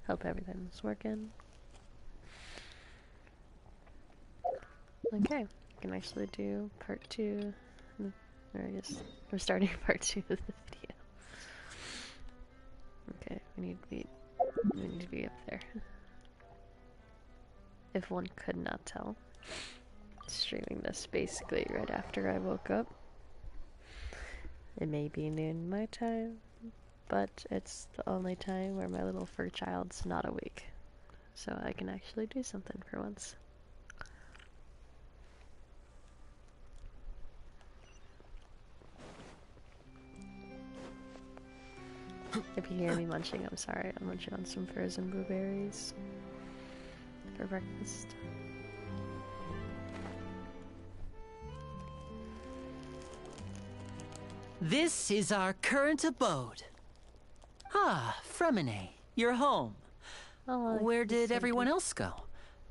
Hope everything's working. Okay, we can actually do part 2. Or I guess we're starting part 2 of the video. Okay, we need to be up there. If one could not tell. Streaming this basically right after I woke up. It may be noon my time, but it's the only time where my little fur child's not awake. So I can actually do something for once. If you hear me munching, I'm sorry. I'm munching on some frozen blueberries for breakfast. This is our current abode. Ah, Fremine, you're home. Oh, where did everyone else go?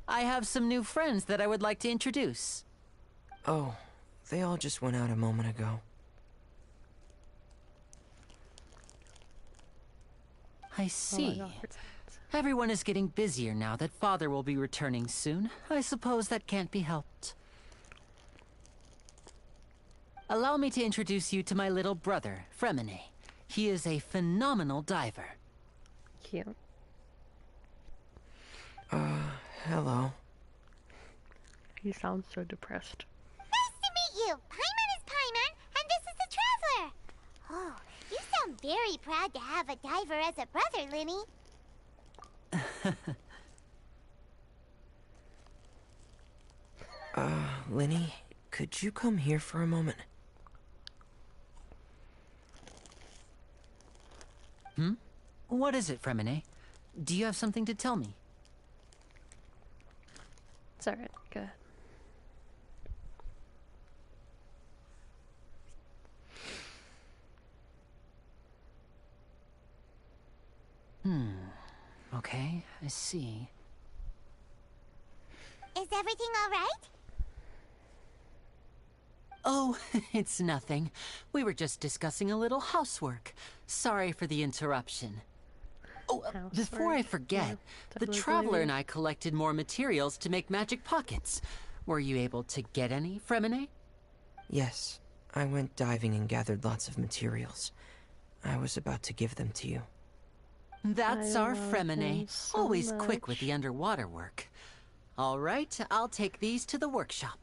I have some new friends that I would like to introduce. Oh, they all just went out a moment ago. I see. Everyone is getting busier now that Father will be returning soon. I suppose that can't be helped. Allow me to introduce you to my little brother, Fremine. He is a phenomenal diver. Cute. Hello. He sounds so depressed. Nice to meet you! Paimon is Paimon, and this is the Traveler! Oh, you sound very proud to have a diver as a brother, Linny. Linny, could you come here for a moment? What is it, Fremine? Do you have something to tell me? It's alright, go ahead. Okay, I see. Is everything all right? Oh, it's nothing. We were just discussing a little housework. Sorry for the interruption. Oh, before I forget, Yeah, the totally Traveler believe and I collected more materials to make magic pockets. Were you able to get any, Fremine? Yes, I went diving and gathered lots of materials. I was about to give them to you. That's I our love Fremine, him so always quick with much. the underwater work. All right, I'll take these to the workshop.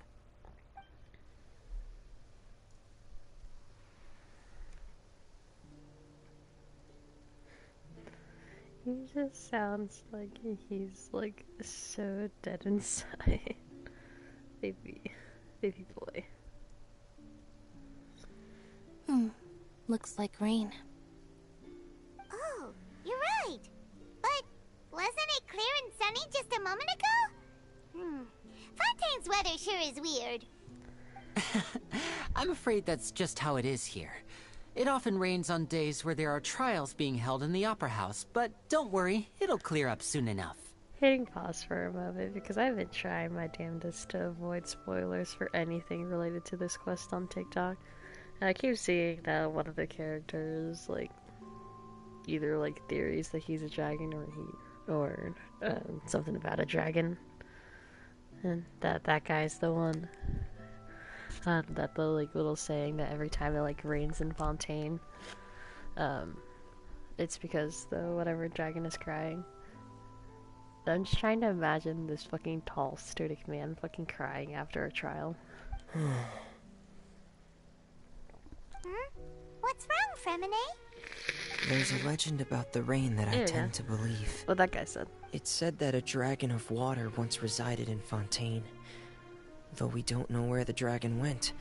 He just sounds like he's like so dead inside. Baby boy. Looks like rain. Oh, you're right. But wasn't it clear and sunny just a moment ago? Fontaine's weather sure is weird. I'm afraid that's just how it is here. It often rains on days where there are trials being held in the Opera House, but don't worry, it'll clear up soon enough. Hitting pause for a moment because I've been trying my damnedest to avoid spoilers for anything related to this quest on TikTok. And I keep seeing that one of the characters, like, either like theories that he's a dragon or something about a dragon. And that guy's the one. That the like little saying that every time it like rains in Fontaine, it's because the whatever dragon is crying. I'm just trying to imagine this fucking tall, stoic man fucking crying after a trial. What's wrong, Fremine? There's a legend about the rain that I Yeah. tend to believe. What that guy said. It said that a dragon of water once resided in Fontaine. Though we don't know where the dragon went,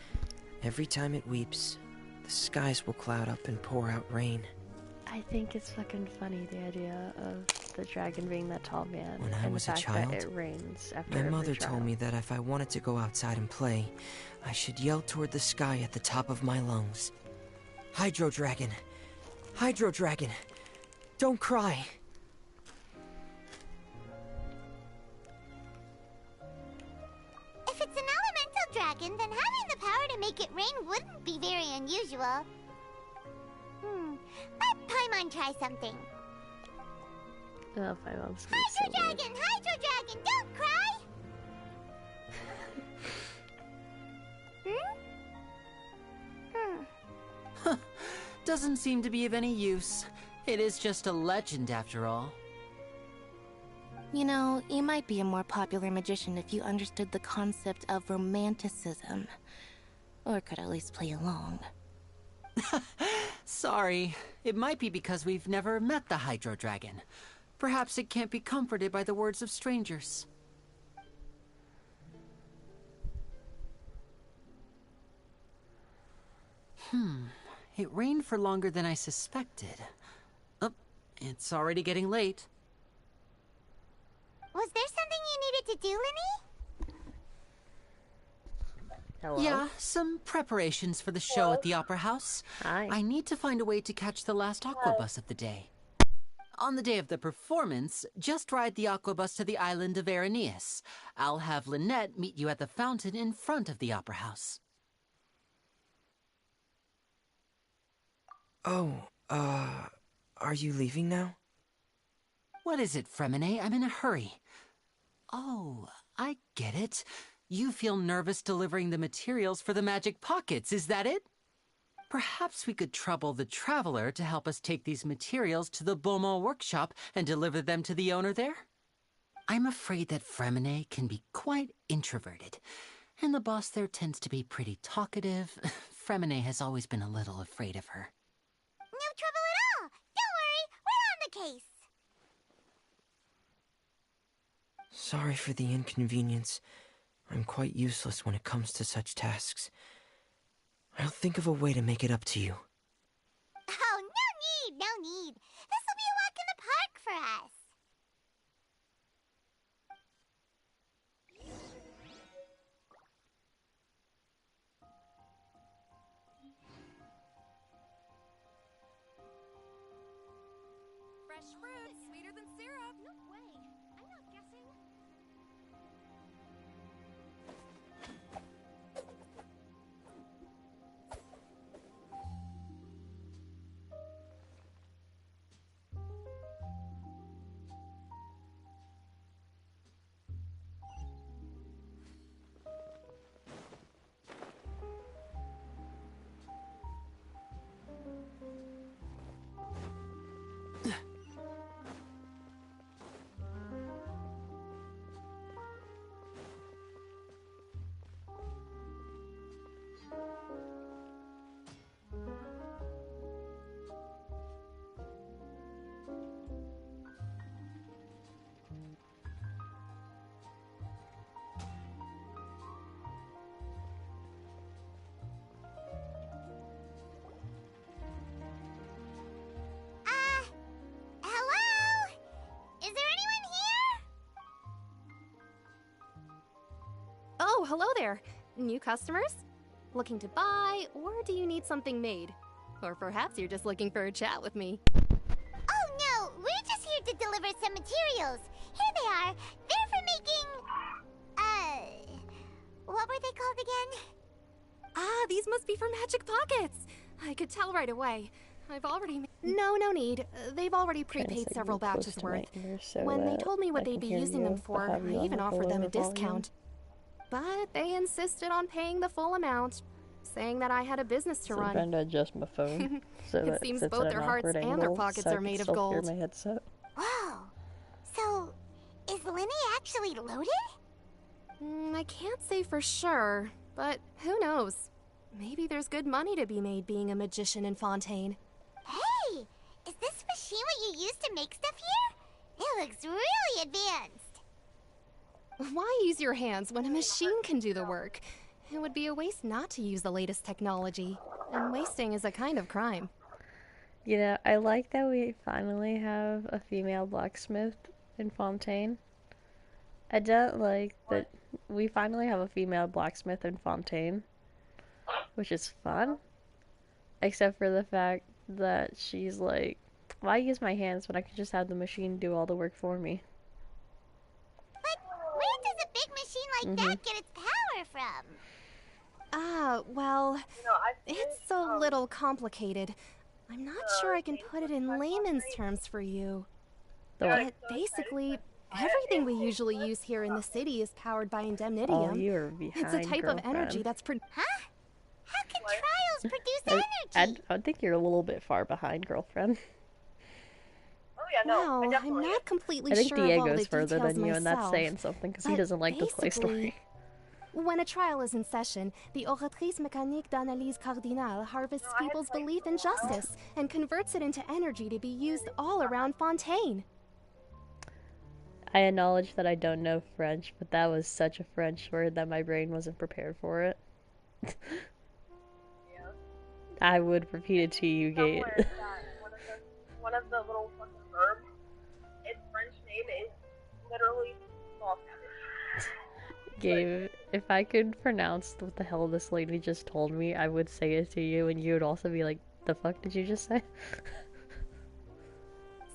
every time it weeps, the skies will cloud up and pour out rain. I think it's fucking funny, the idea of the dragon being that tall man. When I and was the a fact child, that it rains after My every mother trial. told me that if I wanted to go outside and play, I should yell toward the sky at the top of my lungs. Hydro Dragon! Hydro Dragon! Don't cry! If it's an elemental dragon, then having the power to make it rain wouldn't be very unusual. Let Paimon try something. Oh, my mom's gonna be Hydro so weird. Dragon! Hydro Dragon! Don't cry! Doesn't seem to be of any use. It is just a legend after all. You know, you might be a more popular magician if you understood the concept of romanticism. Or could at least play along. Sorry. It might be because we've never met the Hydro Dragon. Perhaps it can't be comforted by the words of strangers. It rained for longer than I suspected. Oh, it's already getting late. Was there something you needed to do, Linny? Hello? Yeah, some preparations for the show at the Opera House. Hi. I need to find a way to catch the last aqua bus of the day. On the day of the performance, just ride the aqua bus to the island of Araneus. I'll have Lynette meet you at the fountain in front of the Opera House. Oh, are you leaving now? What is it, Fremine? I'm in a hurry. Oh, I get it. You feel nervous delivering the materials for the magic pockets, is that it? Perhaps we could trouble the Traveler to help us take these materials to the Beaumont workshop and deliver them to the owner there? I'm afraid that Fremine can be quite introverted, and the boss there tends to be pretty talkative. Fremine has always been a little afraid of her. No trouble at all! Don't worry, we're on the case! Sorry for the inconvenience. I'm quite useless when it comes to such tasks. I'll think of a way to make it up to you. Oh, no need, no need. This will be a walk in the park for us. Fresh fruit, sweeter than syrup. No way. I'm not guessing. Hello? Is there anyone here? Oh, hello there. New customers? Looking to buy, or do you need something made? Or perhaps you're just looking for a chat with me. Oh no, we're just here to deliver some materials. Here they are. They're for making... what were they called again? Ah, these must be for magic pockets. I could tell right away. I've already... No need. They've already prepaid several batches worth. When they told me what they'd be using them for, I even offered them a discount. But they insisted on paying the full amount, saying that I had a business to I'm run. trying to adjust my phone. So It that seems sits both at their an hearts awkward and their angle, pockets so I are can made of still gold. hear my headset. Whoa. So, is Linny actually loaded? I can't say for sure, but who knows? Maybe there's good money to be made being a magician in Fontaine. Hey, is this machine what you use to make stuff here? It looks really advanced. Why use your hands when a machine can do the work? It would be a waste not to use the latest technology, and wasting is a kind of crime. You know, I like that we finally have a female blacksmith in Fontaine. I don't like that we finally have a female blacksmith in Fontaine, which is fun. Except for the fact that she's like, why use my hands when I could just have the machine do all the work for me? But where does a big machine like that get its power from? Well, it's a little complicated. I'm not sure I can put it in layman's terms for you. But basically, everything we usually use here in the city is powered by indemnitium. Oh, you're behind, It's a type girlfriend. of energy that's Huh? How can trials produce energy? I think you're a little bit far behind, girlfriend. Well, I'm not completely I think sure of all the Diego's further details than you, and that's myself, saying something because he but doesn't like the Toy Story. basically, when a trial is in session, the Oratrice Mécanique d'Analyse Cardinale harvests people's belief in justice and converts it into energy to be used all around Fontaine. I acknowledge that I don't know French, but that was such a French word that my brain wasn't prepared for it. I would repeat it to you, Gate. One of the little fucking verbs, its French name is literally volcanic. Gabe, if I could pronounce what the hell this lady just told me, I would say it to you, and you would also be like, the fuck did you just say?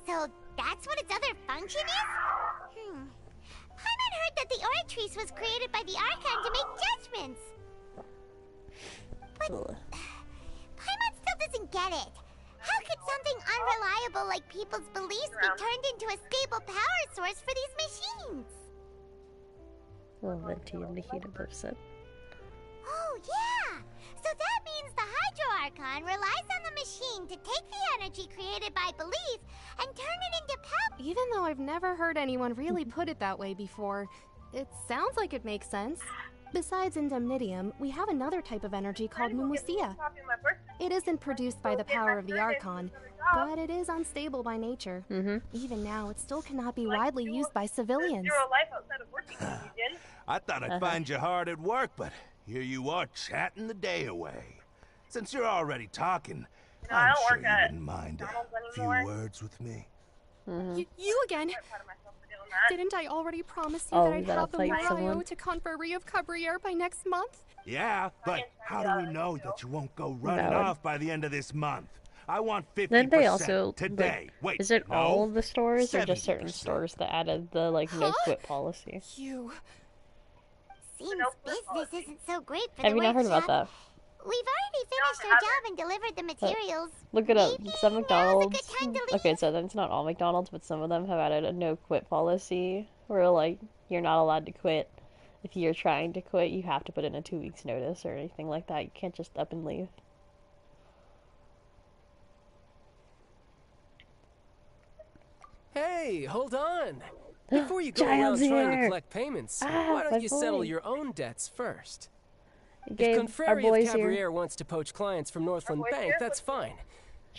So that's what its other function is? Paimon heard that the Oratrice was created by the Archon to make judgments. But Paimon still doesn't get it. How could something unreliable like people's beliefs be turned into a stable power source for these machines? Well, venti in the heat of person. Oh, yeah! So that means the Hydro Archon relies on the machine to take the energy created by belief and turn it into power. Even though I've never heard anyone really put it that way before, it sounds like it makes sense. Besides indemnitium, we have another type of energy called mumusia. It isn't produced by the power of the Archon, but it is unstable by nature. Even now, it still cannot be widely used by civilians. I thought I'd find you hard at work, but here you are chatting the day away. Since you're already talking, I'm sure you wouldn't mind a few words with me. You again? Didn't I already promise you Oh, that I'd you gotta have the fight Morayo someone? to Confrérie of Cabriere by next month? Yeah, but how do we know that you won't go running Valid. off by the end of this month? I want 50% Then they also today. like, Wait, is it no? all of the stores or just certain 70%. stores that added the like no quit policy? You... Seems business isn't so great for Have the you not heard about workshop. that? We've already finished our job and delivered the materials. Look it up. Maybe Some now's a McDonald's. good time to leave. Okay, so then it's not all McDonald's, but some of them have added a no quit policy where like you're not allowed to quit. If you're trying to quit, you have to put in a 2 weeks notice or anything like that. You can't just up and leave. Hey, hold on. Before you go around Child's trying to here. collect payments, Ah, why my don't you settle boy. your own debts first? Gabe, If our Confrérie of boy's here. Cabriere wants to poach clients from Northland Bank, that's fine.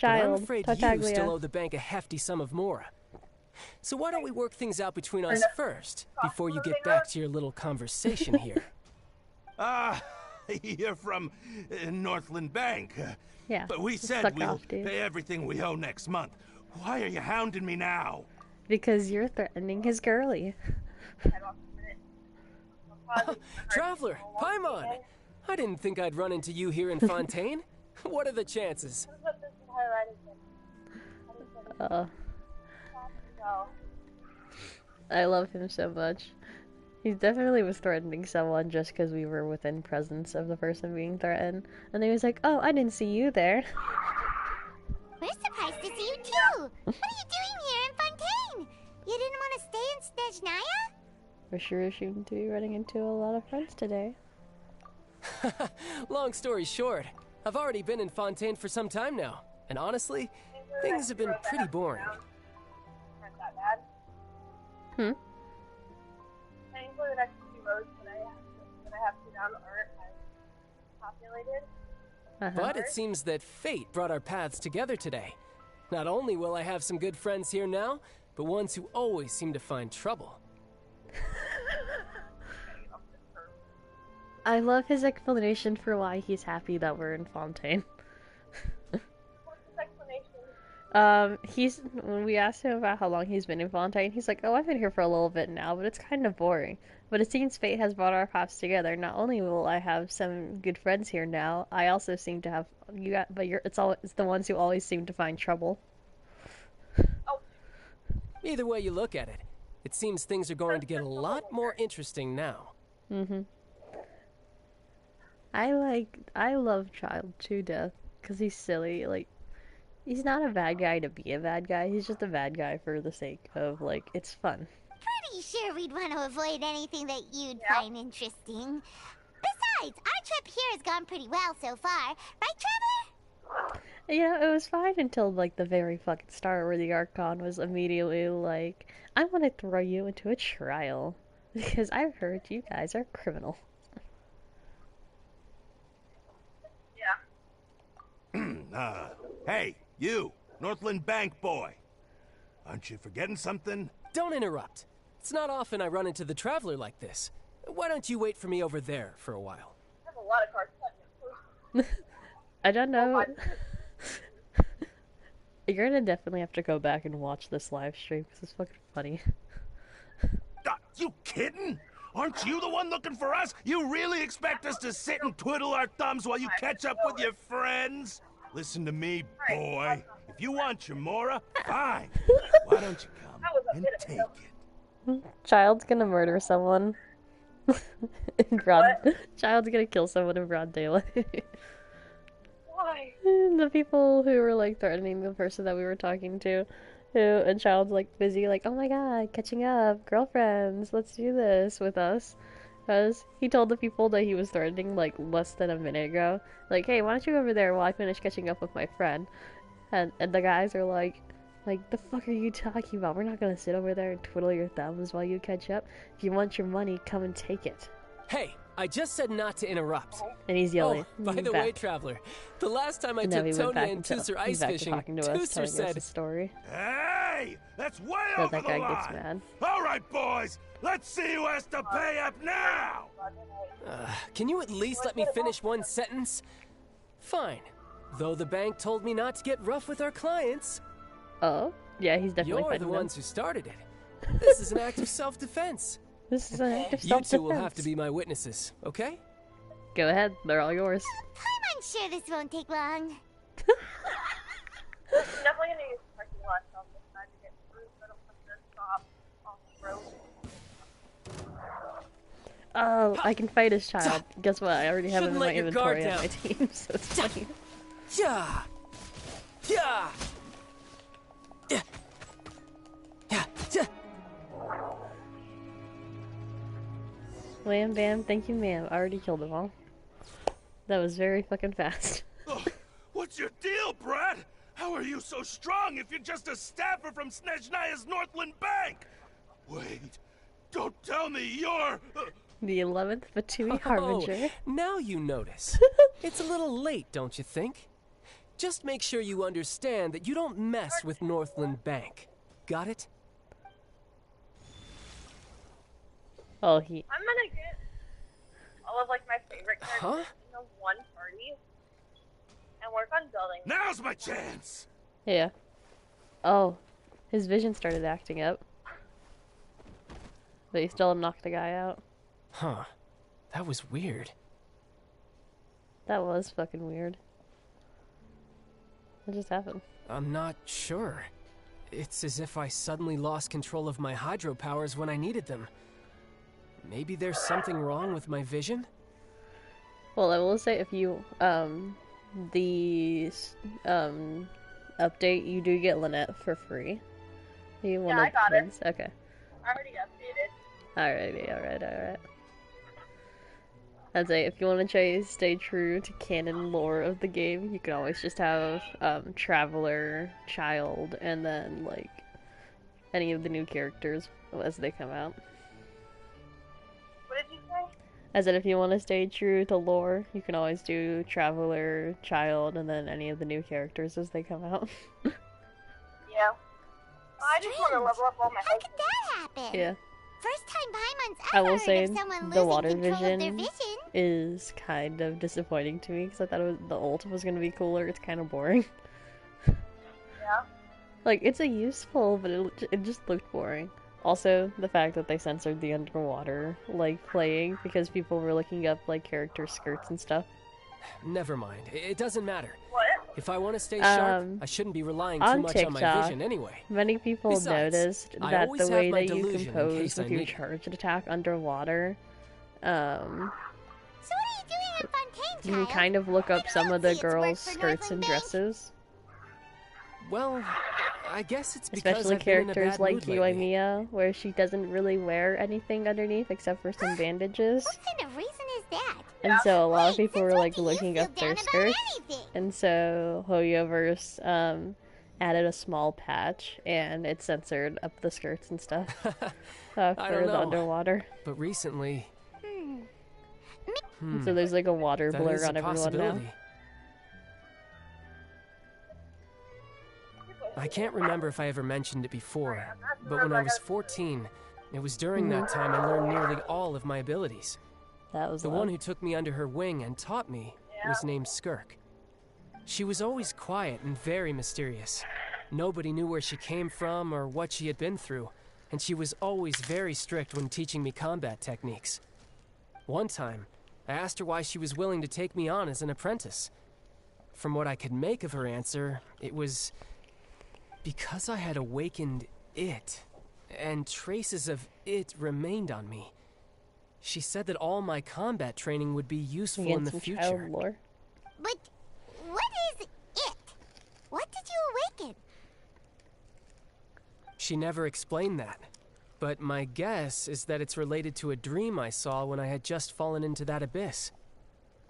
But I'm Child, afraid you Tartaglia. still owe the bank a hefty sum of mora. So why don't we work things out between us first, before you get back to your little conversation here? Ah, you're from Northland Bank. Yeah, But we just said fuck we'll off, dude. pay everything we owe next month. Why are you hounding me now? Because you're threatening his girly. Traveler, Paimon! I didn't think I'd run into you here in Fontaine. What are the chances? I love him so much. He definitely was threatening someone just because we were within presence of the person being threatened. And he was like, oh, I didn't see you there. We're surprised to see you too. What are you doing here in Fontaine? You didn't want to stay in Snezhnaya? We're sure seem to be running into a lot of friends today. Long story short, I've already been in Fontaine for some time now. And honestly, things have been pretty boring. Thankfully, the next few roads that I have to go down aren't as populated. But it seems that fate brought our paths together today. Not only will I have some good friends here now, but ones who always seem to find trouble. I love his explanation for why he's happy that we're in Fontaine. What's his explanation? When we asked him about how long he's been in Fontaine, he's like, oh, I've been here for a little bit now, but it's kind of boring. But it seems fate has brought our paths together. Not only will I have some good friends here now, I also seem to have it's the ones who always seem to find trouble. Either way you look at it, it seems things are going to get a lot more interesting now. I love Child to death because he's silly. Like, He's not a bad guy to be a bad guy. He's just a bad guy for the sake of, like, it's fun. Pretty sure we'd want to avoid anything that you'd find interesting. Besides, our trip here has gone pretty well so far. Right, Traveler? Yeah, it was fine until, like, the very fucking start where the Archon was immediately like, I want to throw you into a trial. Because I've heard you guys are criminal. Yeah. Hey, you, Northland Bank boy. Aren't you forgetting something? Don't interrupt. It's not often I run into the Traveler like this. Why don't you wait for me over there for a while? I have a lot of cards. I don't know. You're gonna definitely have to go back and watch this live stream because it's fucking funny. You kidding? Aren't you the one looking for us? You really expect us to sit and twiddle our thumbs while you catch up with your friends? Listen to me, boy. If you want your Mora, fine. Why don't you come and take it? Child's gonna murder someone. Child's gonna kill someone in broad daylight. Why? The people who were like threatening the person that we were talking to, and Child's like busy, like, oh my god, catching up, girlfriends, let's do this with us. Because he told the people that he was threatening like less than a minute ago, like, hey, why don't you go over there while I finish catching up with my friend? And the guys are like, the fuck are you talking about? We're not gonna sit over there and twiddle your thumbs while you catch up. If you want your money, come and take it. Hey, I just said not to interrupt. And he's yelling. Oh, by the way, Traveler, the last time I took Tonya and Tusser ice fishing, Tusser said, story. Hey, that's way over that the guy line. gets mad. All right, boys, let's see who has to pay up now. Can you at least let me finish one sentence? Fine. Though the bank told me not to get rough with our clients. Oh, yeah, he's definitely You're fighting the them. ones who started it. This is an act of self-defense. This is an act of You self-defense. two will have to be my witnesses, okay? Go ahead, they're all yours. I'm unsure this won't take long. I'm definitely gonna use parking lot on this side to get through, so I don't have to stop off the road. Oh, I can fight his child. Guess what? I already have him in my Shouldn't let your inventory guard on my team, so it's funny. Yeah. Yeah. Yeah. Yeah. Yeah. Wham bam, thank you ma'am. I already killed them all. That was very fucking fast. What's your deal, Brad? How are you so strong if you're just a staffer from Snezhnaya's Northland Bank? Wait, don't tell me you're... The 11th Fatui Harbinger. Now you notice. It's a little late, don't you think? Just make sure you understand that you don't mess with Northland Bank. Got it? Oh, I'm gonna get all of like my favorite characters into one party and work on building. Now's my chance! Yeah. Oh, his vision started acting up. But he still knocked the guy out. Huh. That was weird. That was fucking weird. What just happened? I'm not sure. It's as if I suddenly lost control of my hydro powers when I needed them. Maybe there's something wrong with my vision? Well, I will say if you, update, you do get Lynette for free. You I got it. Okay. I already updated. Alright. I'd say if you want to stay true to canon lore of the game, you can always just have, Traveler, Child, and then, like, any of the new characters as they come out. What did you say? I said if you want to stay true to lore, you can always do Traveler, Child, and then any of the new characters as they come out. Yeah. I just want to level up all my How could that happen? Yeah. First time Paimon's I ever will say heard of someone the losing water control of their vision vision. is kind of disappointing to me because I thought the ult was going to be cooler. It's kind of boring. Yeah. Like, it's a useful, but it just looked boring. Also, the fact that they censored the underwater, like, playing because people were looking up, like, character skirts and stuff. Never mind. It doesn't matter. What? If I want to stay sharp, I shouldn't be relying too much on my vision anyway. Many people Besides, noticed I that always the have way my that you delusion in compose case I with your need it. charged attack underwater, So what are you doing in Fontaine, you can child? kind of look up some of the Fancy it's work girls' for skirts and Northland Bank. dresses. Well, I guess it's because Especially I've been in a characters bad like mood lately. Yuimiya, where she doesn't really wear anything underneath except for some bandages. What kind of reason is that? And so a lot of Wait, people were since when like do you looking feel up their down about skirts. anything? And so Hoyoverse added a small patch and it censored up the skirts and stuff I for don't the know. underwater. But recently, So there's like a water that blur is a on everyone now. possibility. I can't remember if I ever mentioned it before, but when I was 14, it was during that time I learned nearly all of my abilities. That was The one who took me under her wing and taught me was named Skirk. She was always quiet and very mysterious. Nobody knew where she came from or what she had been through, and she was always very strict when teaching me combat techniques. One time, I asked her why she was willing to take me on as an apprentice. From what I could make of her answer, it was because I had awakened it, and traces of it remained on me. She said that all my combat training would be useful in the future. Child lore. But what is it? What did you awaken? She never explained that, but my guess is that it's related to a dream I saw when I had just fallen into that abyss.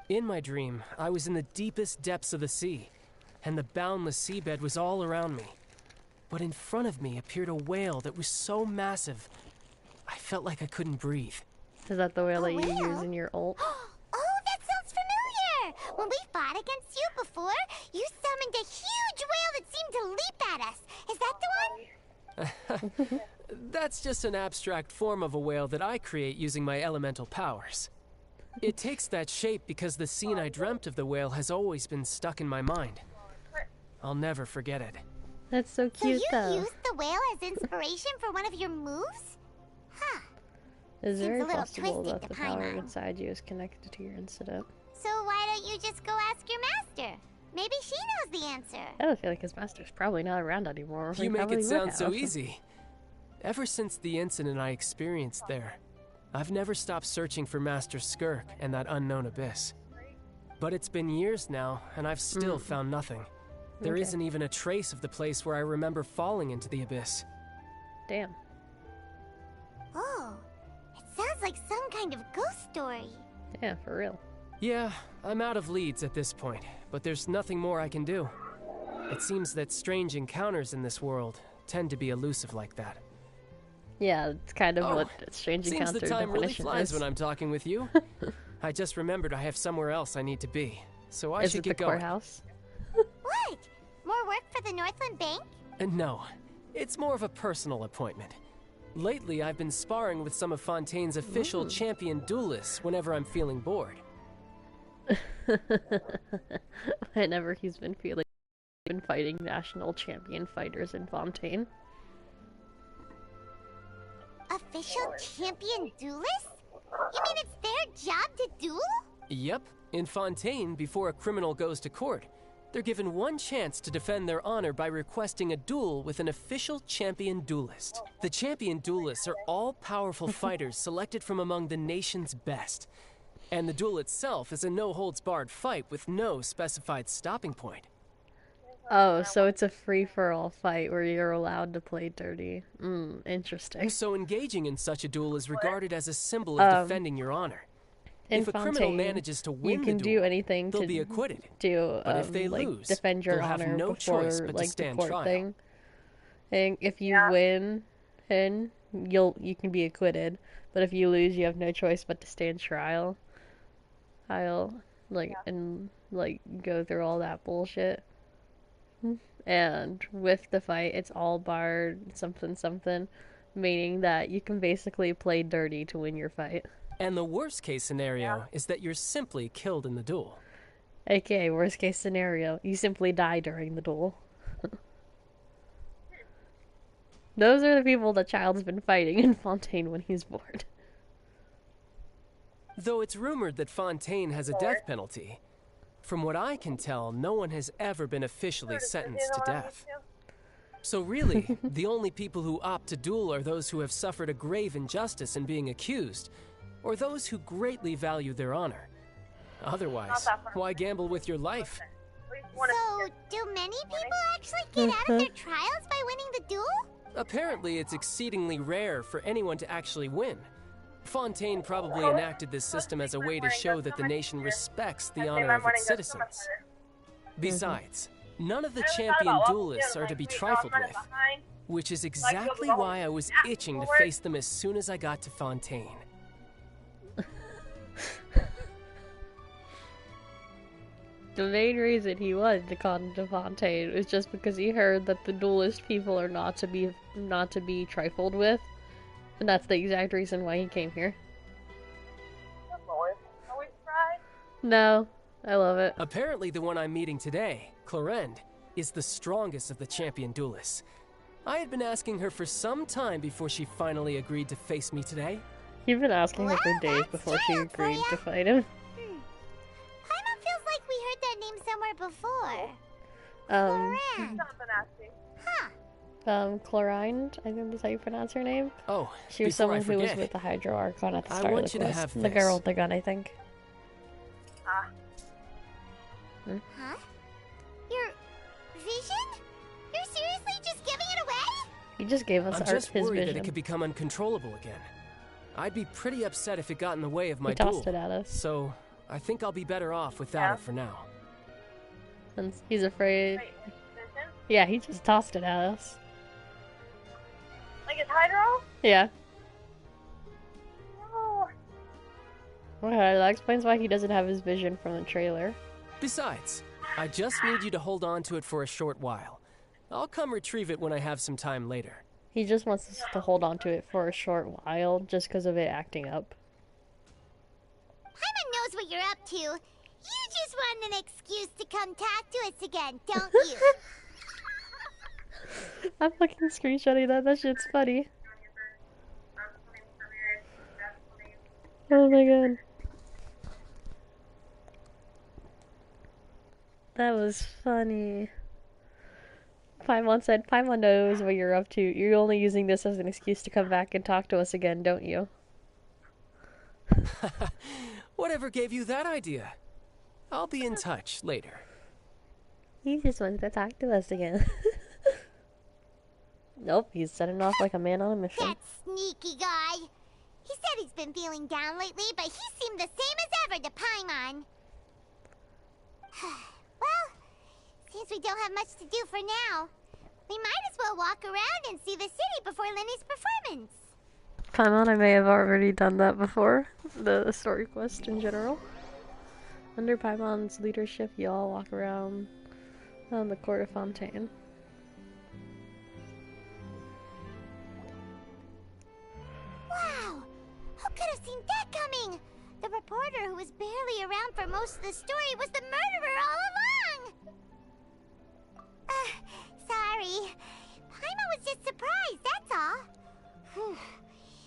In my dream, I was in the deepest depths of the sea, and the boundless seabed was all around me. But in front of me appeared a whale that was so massive, I felt like I couldn't breathe. Is that the whale that you whale? use in your ult? Oh, that sounds familiar! When we fought against you before, you summoned a huge whale that seemed to leap at us. Is that the one? That's just an abstract form of a whale that I create using my elemental powers. It takes that shape because the scene I dreamt of the whale has always been stuck in my mind. I'll never forget it. That's so So cute, you though. used the whale as inspiration for one of your moves? Huh. It's Seems very a little possible twisted that to the power Paimon. inside you is connected to your incident. So why don't you just go ask your master? Maybe she knows the answer. I don't feel like his master's probably not around anymore. You He make probably it would sound so have. easy. Ever since the incident I experienced there, I've never stopped searching for Master Skirk and that unknown abyss. But it's been years now, and I've still found nothing. There Okay. isn't even a trace of the place where I remember falling into the abyss. Damn. Oh, it sounds like some kind of ghost story. Yeah, for real. Yeah, I'm out of leads at this point, but there's nothing more I can do. It seems that strange encounters in this world tend to be elusive like that. Yeah, it's kind of what Strange Seems Encounter the time really definition flies is. when I'm talking with you. I just remembered I have somewhere else I need to be, so I Is should it the get going. courthouse? What? More work for the Northland Bank? No, it's more of a personal appointment. Lately, I've been sparring with some of Fontaine's official champion duelists whenever I'm feeling bored. Whenever he's been fighting national champion fighters in Fontaine. Official champion duelists? You mean it's their job to duel? Yep, in Fontaine, before a criminal goes to court, they're given one chance to defend their honor by requesting a duel with an official champion duelist. The champion duelists are all-powerful fighters selected from among the nation's best. And the duel itself is a no-holds-barred fight with no specified stopping point. Oh, so it's a free-for-all fight where you're allowed to play dirty. Interesting. So engaging in such a duel is regarded as a symbol of defending your honor. In If a criminal Fontaine, manages to win you can the do duel, anything they'll to be acquitted. do But if they like lose, defend your they'll have honor no before choice but to like the stand court trial. thing. And if you win, and you can be acquitted. But if you lose, you have no choice but to stand trial. And go through all that bullshit. And with the fight, it's all barred something, meaning that you can basically play dirty to win your fight. And the worst case scenario is that you're simply killed in the duel. AKA, worst case scenario, you simply die during the duel. Those are the people the child's been fighting in Fontaine when he's bored. Though it's rumored that Fontaine has a death penalty, from what I can tell, no one has ever been officially sentenced to death. So really, the only people who opt to duel are those who have suffered a grave injustice in being accused, or those who greatly value their honor. Otherwise, why gamble with your life? So, do many people actually get out of their trials by winning the duel? Apparently, it's exceedingly rare for anyone to actually win. Fontaine probably enacted this system as a way to show that the nation respects the honor of its citizens. Besides, none of the champion duelists are to be trifled with, which is exactly why I was itching to face them as soon as I got to Fontaine. The main reason he wanted to come to Fontaine was just because he heard that the duelist people are not to be trifled with, and that's the exact reason why he came here. No, I love it. Apparently the one I'm meeting today, Clorinde, is the strongest of the champion duelists. I had been asking her for some time before she finally agreed to face me today. You've been asking her for days before she agreed to fight him. Paimon feels like we heard that name somewhere before. Chlorinde, I think that's how you pronounce her name. Oh, she was someone who was with the Hydro Archon at the start of the quest. The girl with the gun, I think. Huh? Your vision? You're seriously just giving it away? He just gave us his vision. I'm just worried that it could become uncontrollable again. I'd be pretty upset if it got in the way of my duel. He tossed it at us. So, I think I'll be better off without it for now. Since he's afraid. Yeah, he just tossed it at us. Like it's Hydro? Yeah. No. Okay, that explains why he doesn't have his vision from the trailer. Besides, I just need you to hold on to it for a short while. I'll come retrieve it when I have some time later. He just wants us to hold on to it for a short while, just because of it acting up. Paimon knows what you're up to. You just want an excuse to come talk to us again, don't you? I'm fucking screenshotting that. That shit's funny. Oh my god. That was funny. Paimon said, Paimon knows what you're up to. You're only using this as an excuse to come back and talk to us again, don't you? Whatever gave you that idea? I'll be in touch later. He just wants to talk to us again. Nope, he's setting off like a man on a mission. That sneaky guy. He said he's been feeling down lately, but he seemed the same as ever to Paimon. Well, since we don't have much to do for now, we might as well walk around and see the city before Lenny's performance. Paimon, I may have already done that before. The story quest in general. Under Paimon's leadership, you all walk around the court of Fontaine. Wow! Who could have seen that coming? The reporter who was barely around for most of the story was the murderer all along! Sorry. Paimon was just surprised, that's all. Whew.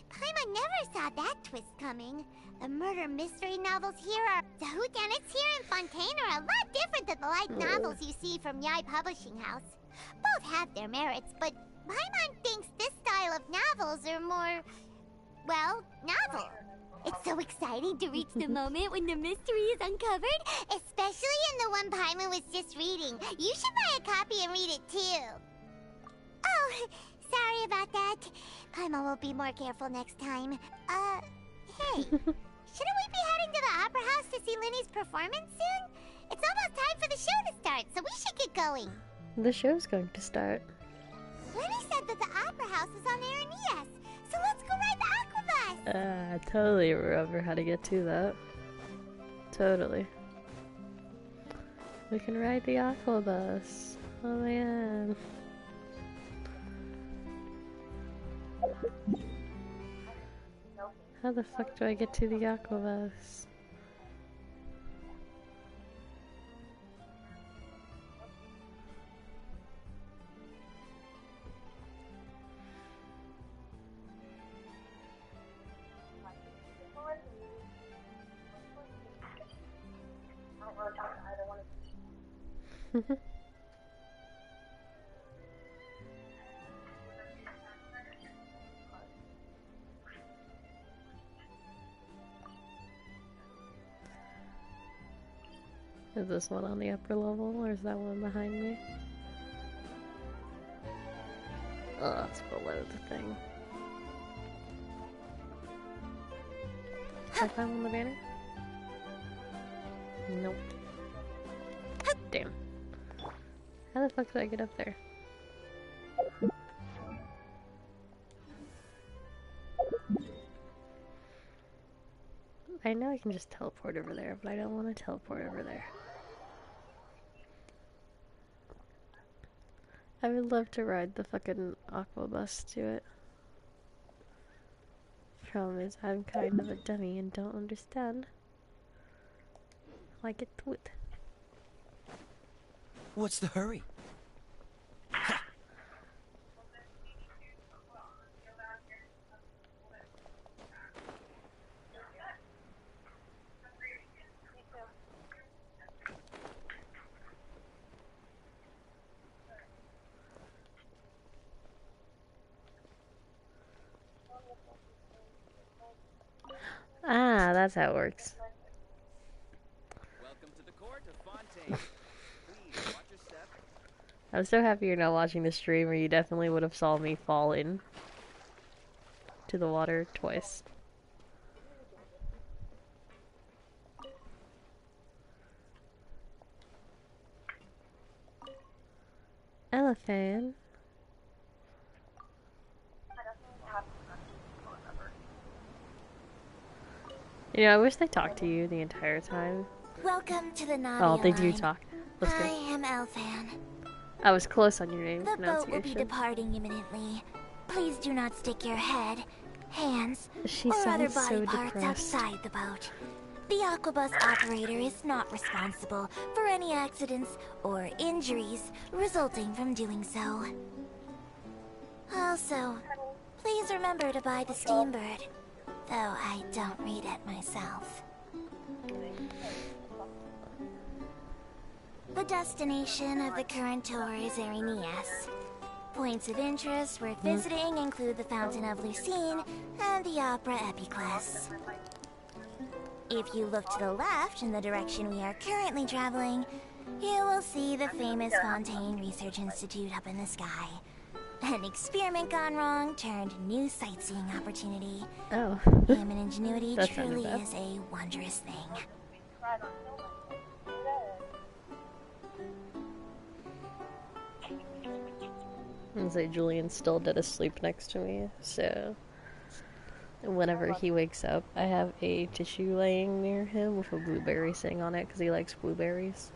Paimon never saw that twist coming. The murder mystery novels here are... The whodunits here in Fontaine are a lot different than the light novels you see from Yai Publishing House. Both have their merits, but Paimon thinks this style of novels are more... well, novel. It's so exciting to reach the moment when the mystery is uncovered, especially in the one Paimon was just reading. You should buy a copy and read it too. Oh, sorry about that. Paimon will be more careful next time. Hey, shouldn't we be heading to the Opera House to see Lenny's performance soon? It's almost time for the show to start, so we should get going. The show's going to start. Lenny said that the Opera House is on Aranias, so let's go ride the Aquabus! I totally remember how to get to that. Totally. We can ride the Aquabus. Oh man. How the fuck do I get to the Aquabus? Is this one on the upper level, or is that one behind me? Oh, it's below the thing. Did I find one on the banner? Nope. Damn. How the fuck did I get up there? I know I can just teleport over there, but I don't want to teleport over there. I would love to ride the fucking aqua bus to it. Problem is, I'm kind of a dummy and don't understand how I get to it. What's the hurry? Ah, that's how it works. Welcome to the court of Fontaine. Please watch your step. I'm so happy you're not watching the stream, or you definitely would have saw me fall in to the water twice. Elephant. You know, I wish they talked to you the entire time. Welcome to the Navi Oh, they do line. talk. Let's I go. am Elfan. I was close on your name The boat will be pronunciation. departing imminently. Please do not stick your head, hands, She or other sounds body so parts depressed. outside the boat. The aquabus operator is not responsible for any accidents or injuries resulting from doing so. Also, please remember to buy the Steambird, though I don't read it myself. The destination of the current tour is Arenias. Points of interest worth visiting include the Fountain of Lucine and the Opera Epiclese. If you look to the left in the direction we are currently traveling, you will see the famous Fontaine Research Institute up in the sky. An experiment gone wrong turned new sightseeing opportunity. Oh. Human ingenuity That truly sounded bad. is a wondrous thing. And say Julian's still dead asleep next to me, so whenever he wakes up, I have a tissue laying near him with a blueberry sitting on it because he likes blueberries.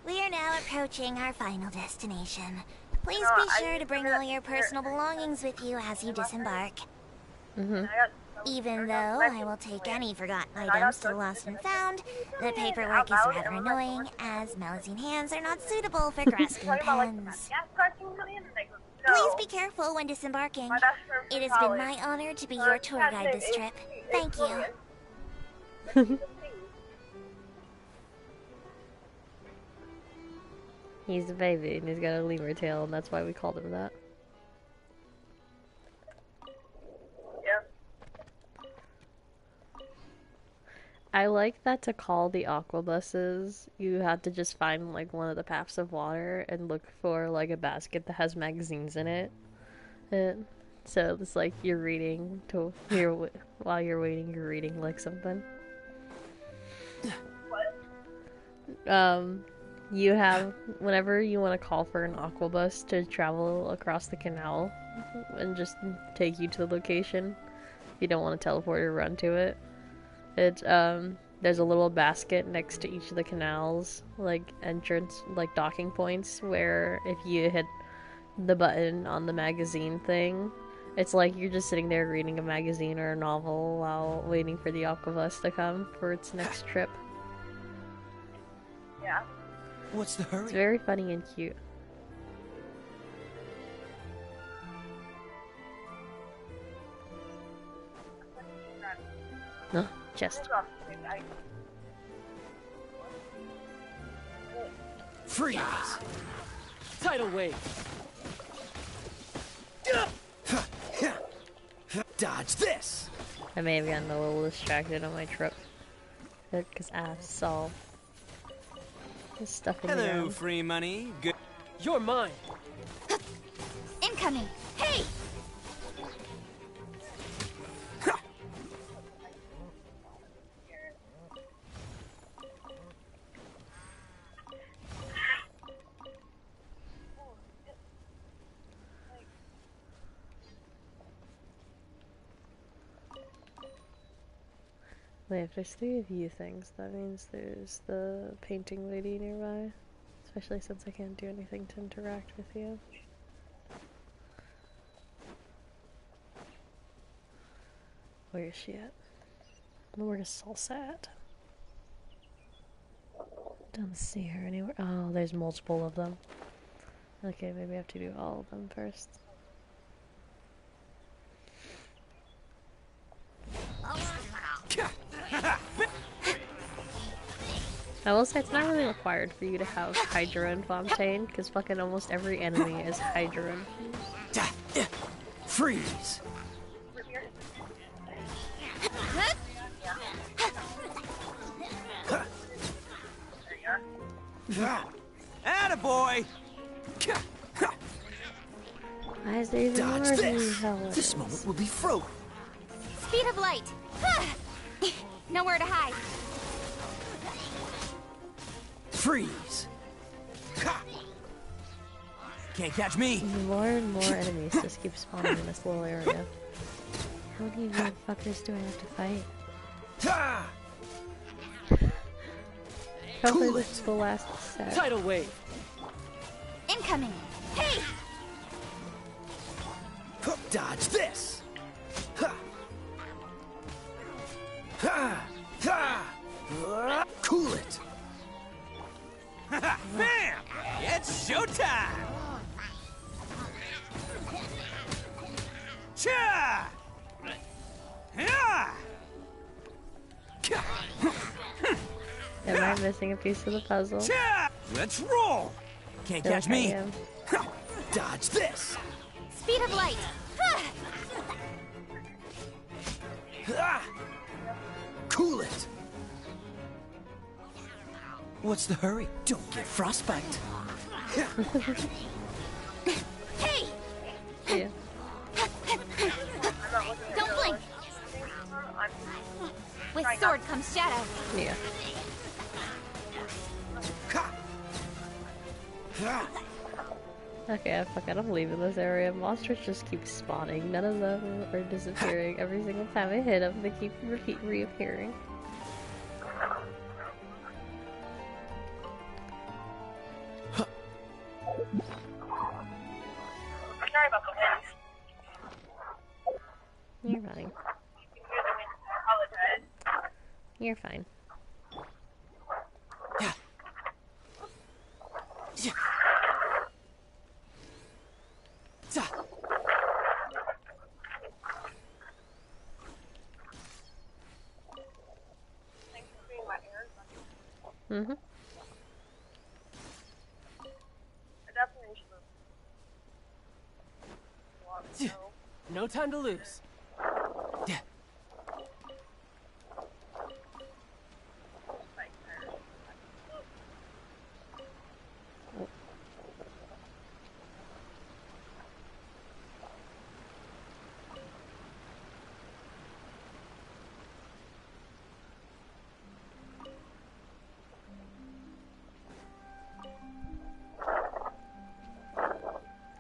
We are now approaching our final destination. Please be sure to bring all your personal belongings with you as you disembark. Even though I will take any forgotten items to the lost and found, the paperwork is rather annoying, as Melusine hands are not suitable for grasping pens. Please be careful when disembarking. It has been my honor to be your tour guide this trip. Thank you. He's a baby and he's got a lemur tail, and that's why we called him that. I like that to call the aquabuses, you have to just find like one of the paths of water and look for like a basket that has magazines in it. So it's like you're reading while you're waiting, you're reading like something. You have, whenever you want to call for an aquabus to travel across the canal and just take you to the location, if you don't want to teleport or run to it, it's, there's a little basket next to each of the canals, like entrance, like docking points, where if you hit the button on the magazine thing, it's like you're just sitting there reading a magazine or a novel while waiting for the aquabus to come for its next trip. Yeah. What's the hurry? It's very funny and cute. No, chest. Freeze! Tidal wave! Dodge this! I may have gotten a little distracted on my trip. Because I saw this stuff in the Hello, ground. free money. Good. You're mine. Incoming! Hey! Wait, if there's 3 of you things, that means there's the painting lady nearby. Especially since I can't do anything to interact with you. Where is she at? Where is Salsa at? Don't see her anywhere. Oh, there's multiple of them. Okay, maybe I have to do all of them first. I will say it's not really required for you to have Hydra and Fontaine, because fucking almost every enemy is Hydra. Freeze! Attaboy! Why is there even Dodge more of this! these helmets? This moment will be frozen. Speed of light! Nowhere to hide. Freeze! Can't catch me. More and more enemies just keep spawning in this little area. How many motherfuckers do I have to fight? Ha! Hopefully Cool this is the last set. Tidal wave. Incoming! Hey! Dodge this! Ha! Ha! Ha! Cool it! Bam! It's showtime! Cha! Yeah! Am I missing a piece of the puzzle? Cha! Let's roll! Can't catch Okay, I me! am. Dodge this! Speed of light! Ah! Cool it! What's the hurry? Don't get frostbite. Hey! Yeah. Don't blink! With sword comes shadow. Yeah. Okay, I'm leaving this area. Monsters just keep spawning. None of them are disappearing. Every single time I hit them, they keep reappearing. Sorry about the wind. You're fine. I apologize. You're fine. Thanks for being my ear. Mm-hmm. I definitely should have. No time to lose.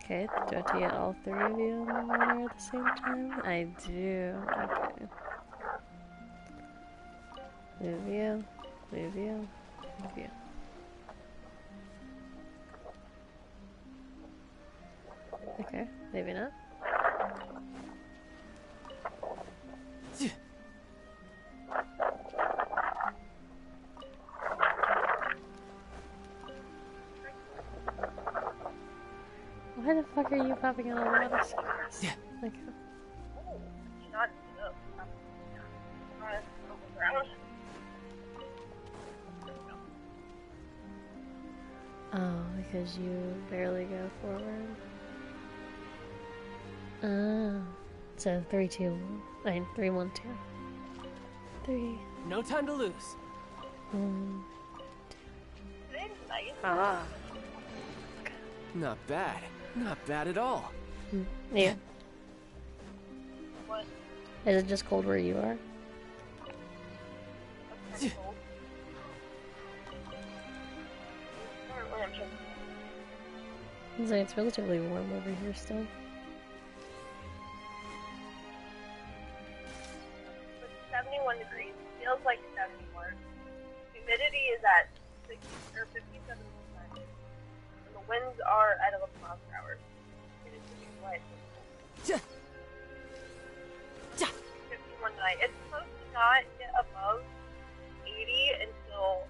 Okay, do I have to get all 3 of you in the water at the same time? I do. Okay. Move you. Move you. Move you. Okay, maybe not. Why the fuck are you popping out of the water? Yeah. Like, Not ground. oh, because you barely go forward. Oh. So 3, 2, 1. 3, 1, 2. 3. No time to lose. Today's nice. Ah. Not bad. Not bad at all. Yeah. What? Is it just cold where you are? That's kinda cold. Apparently I'm just It's relatively warm over here still. It's 71 degrees. Feels like 71. Humidity is at 60 or 57%. And the winds are at 11 miles per hour. It is pretty wet. 51 tonight. It's supposed to not get above 80 until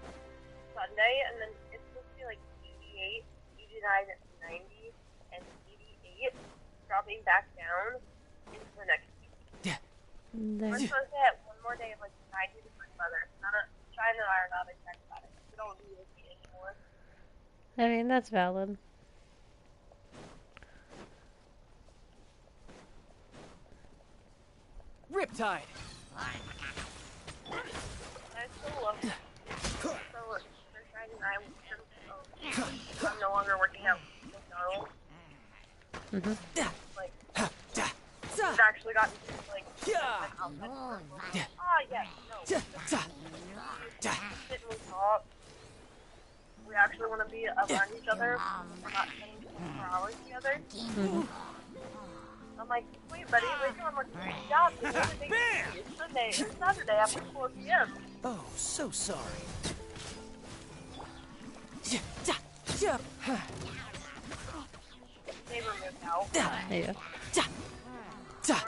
Sunday, and then it's supposed to be like 88, 89, and 90, and 88, dropping back down into the next week. We're supposed to have one more day of like 90 degree weather. China and I are not excited about it. We don't do this anymore. I mean, that's valid. Riptide! I still love it. So, China and I, I'm no longer working out with McDonald's. Like, we've actually gotten to, like, yes, no. Sit and we talk. We actually want to be around each other. We're not spending 24 hours together. I'm like, wait, buddy, wait till I'm working at the job. It's Sunday or Saturday after 4 p.m. Oh, so sorry. Neighbor moved out. Yeah. We're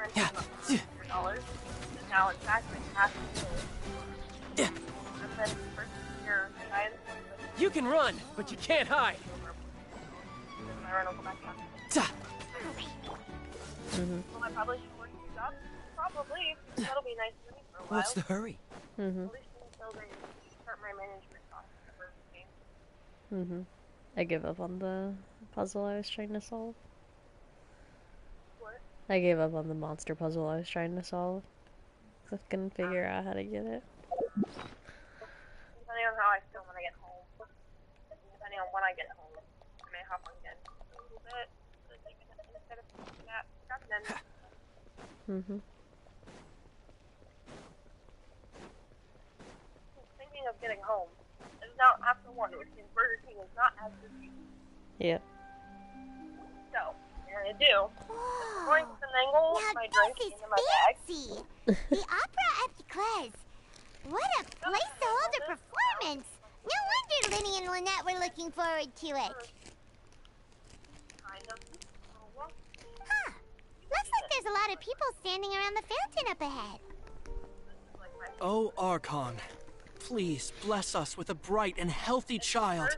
in $100. And now, in fact, we have to do it. And then first year, guys, You can run, but you can't hide. my rent will go back down. Well, I probably should work your job. Probably. That'll be nice for me for a while. What's the hurry? At least until they start my management costs for the game. I give up on the puzzle I was trying to solve. What? I gave up on the monster puzzle I was trying to solve. 'Cause I couldn't figure out how to get it. Depending on how I feel when I get home. Depending on when I get home. I may hop on again a little bit. Instead of that, then. Thinking of getting home. It's now after 1, which means Burger King is not as busy. Yeah. So, what I'm gonna do is going to finagle my drink This is into my bag. fancy! The Opera at the Class. What a place to hold a performance! No wonder Linny and Lynette were looking forward to it. Kind of. Huh. Looks like there's a lot of people standing around the fountain up ahead. Oh, Archon, please bless us with a bright and healthy child.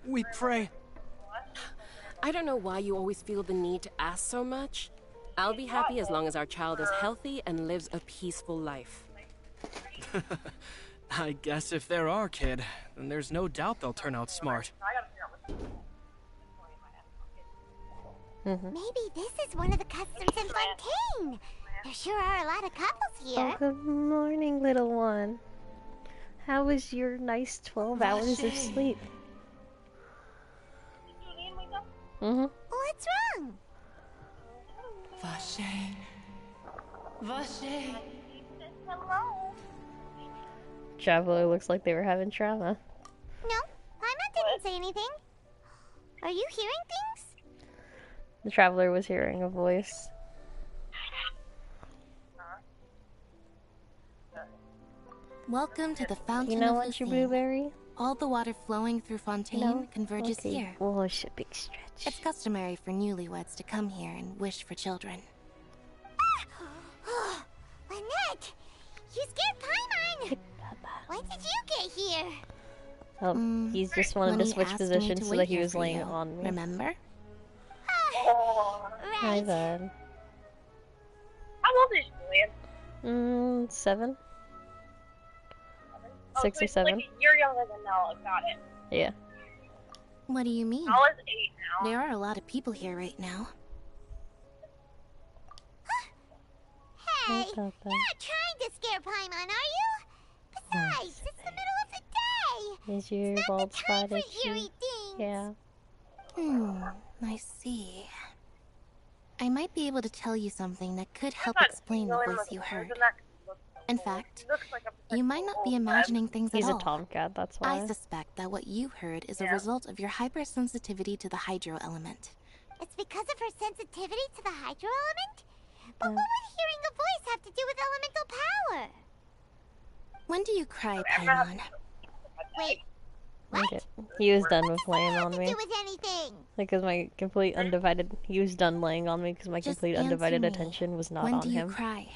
We pray. I don't know why you always feel the need to ask so much. I'll be happy as long as our child is healthy and lives a peaceful life. I guess if they're our kid, then there's no doubt they'll turn out smart. Maybe this is one of the customs in Fontaine. There sure are a lot of couples here. Oh, good morning, little one. How was your nice 12 hours of sleep? What's wrong? Vache. Vache. Hello. Traveler looks like they were having trauma. No, Paimon didn't say anything. Are you hearing things? The traveler was hearing a voice. Welcome to the Fountain You know of what, your Lucine. blueberry? All the water flowing through Fontaine No? converges Okay. here. Oh, it's a big stretch. It's customary for newlyweds to come here and wish for children. Lynette! You scared Paimon! When did you get here? Oh, he's just wanted when to he switch asked me positions to so wait that he here was for laying you, on me. Remember? Hi Right. there. How old is Julian? 7? Oh, 6 so or he's 7? like a year younger than Nala. Got it. Yeah. What do you mean? Nala's 8 now. There are a lot of people here right now. Hey, Papa. you're not trying to scare Paimon, are you? Besides, it's the middle of the Is your bald spot itchy? Yeah. I see. I might be able to tell you something that could help explain the voice you heard. In fact, you might not be imagining things at all. He's a tomcat, that's why. I suspect that what you heard is a result of your hypersensitivity to the hydro element. It's because of her sensitivity to the hydro element? But what would hearing a voice have to do with elemental power? When do you cry, Paimon? Wait, Okay. He was done with laying on me. do with anything? Because my complete undivided... He was done laying on me because my Just complete answer undivided me. attention was not When on do you him. cry?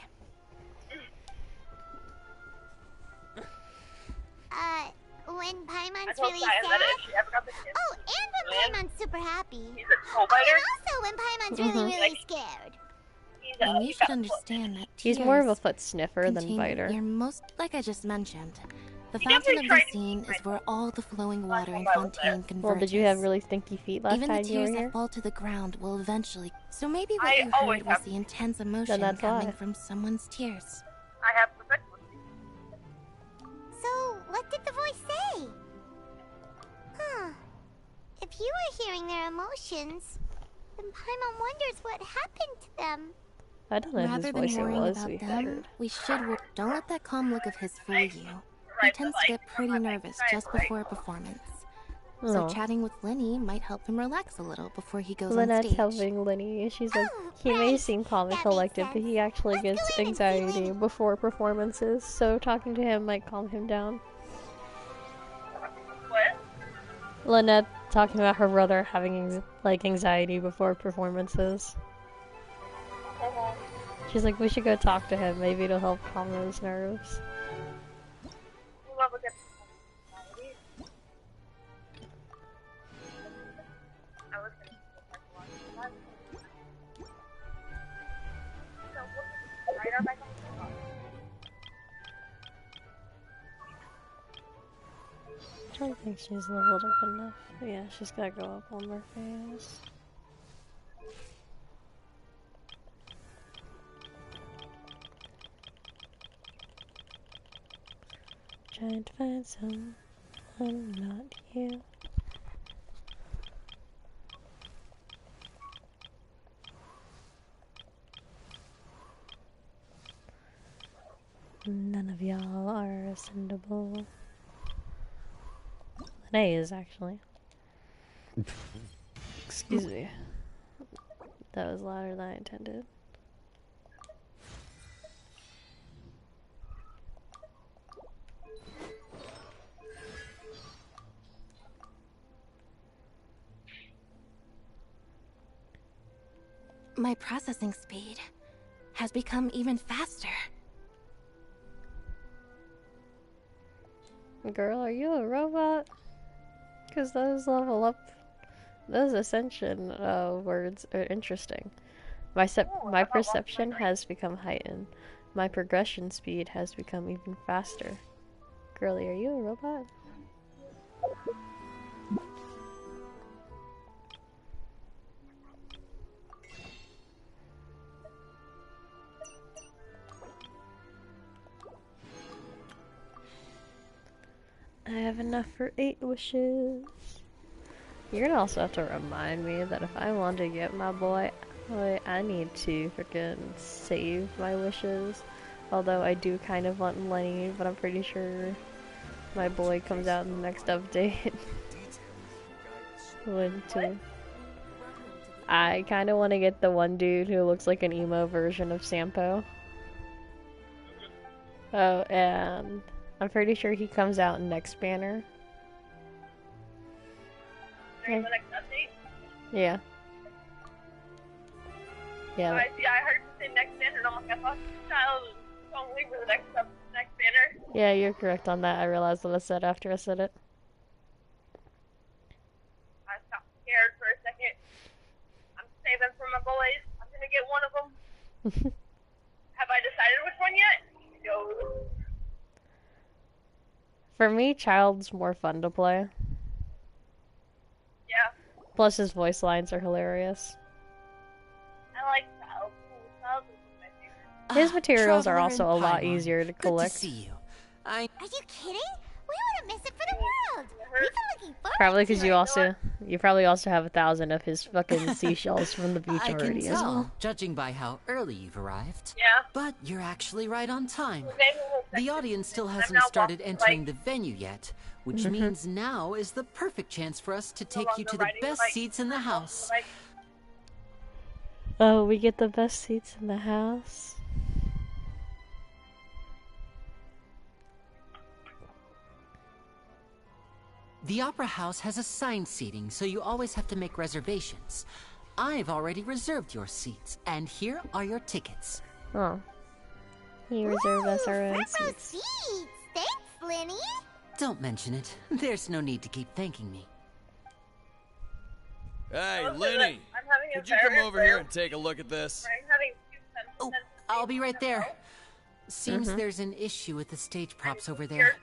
When Paimon's really sad? Oh, and when Paimon's super happy. And also when Paimon's really scared. And you should understand that He's more of a tears foot sniffer than contain biter. your most, like I just mentioned. The fountain of the scene is where all the flowing water in Fontaine converges. Well, did you have really stinky feet last Even the time you were tears here? that fall to the ground will eventually... So maybe what you heard was the intense emotion that's coming why. from someone's tears. I have perfected. So, what did the voice say? Huh. If you were hearing their emotions, then Paimon wonders what happened to them. I don't know if Rather his than voice it worrying was, about we them, heard. we should... Don't let that calm look of his fool you. He tends to get pretty nervous just before a performance. So Oh. chatting with Lenny might help him relax a little before he goes on Lynette's stage. helping Lenny. She's like, he may seem calm and collected, but he actually gets anxiety before performances, so talking to him might calm him down. What? Lynette talking about her brother having anxiety before performances. She's like, we should go talk to him. Maybe it'll help calm his nerves. I don't think she's leveled up enough. Yeah, she's gotta go up on her face. Trying to find someone, not you. None of y'all are ascendable. Lene is actually. Excuse me. That was louder than I intended. My processing speed has become even faster. Girl, are you a robot? Because those level up, those ascension words are interesting. My perception has become heightened. My progression speed has become even faster. Girlie, are you a robot? I have enough for 8 wishes. You're gonna also have to remind me that if I want to get my boy, I need to freaking save my wishes. Although I do kind of want Lenny, but I'm pretty sure my boy comes out in the next update. I kind of want to get the one dude who looks like an emo version of Sampo. Oh, and I'm pretty sure he comes out in next banner. During the next update? Yeah. Yeah. Oh, I see. I heard you say next banner, and I'm like, I thought the child was only for the next banner. Yeah, you're correct on that. I realized what I said after I said it. I got scared for a second. I'm saving for my boys. I'm gonna get one of them. Have I decided which one yet? No. For me, Child's more fun to play. Yeah. Plus his voice lines are hilarious. I like Child. Child is my favorite. His materials are Traveler also in a lot Paimon. easier to Good collect. to see you. Are you kidding? We wouldn't miss it for the world. We've been looking forward Probably to because it. you probably also have 1,000 of his fucking seashells from the beach I already can as tell, well. judging by how early you've arrived. Yeah. But you're actually right on time. Well, maybe we'll The fix it. audience still I'm hasn't now started walking, entering like, the venue yet, which Mhm. means now is the perfect chance for us to take along you the to the riding best bike. seats in the house. Like, Oh, we get the best seats in the house. The Opera House has assigned seating, so you always have to make reservations. I've already reserved your seats, and here are your tickets. Oh. He reserved us our own Front row seats. seats. Thanks, Lenny. Don't mention it. There's no need to keep thanking me. Hey, I'm Lenny! having a Could you come very over here and take a look at this? I'm having 2 Oh, I'll be right there. Seems there's an issue with the stage props over there.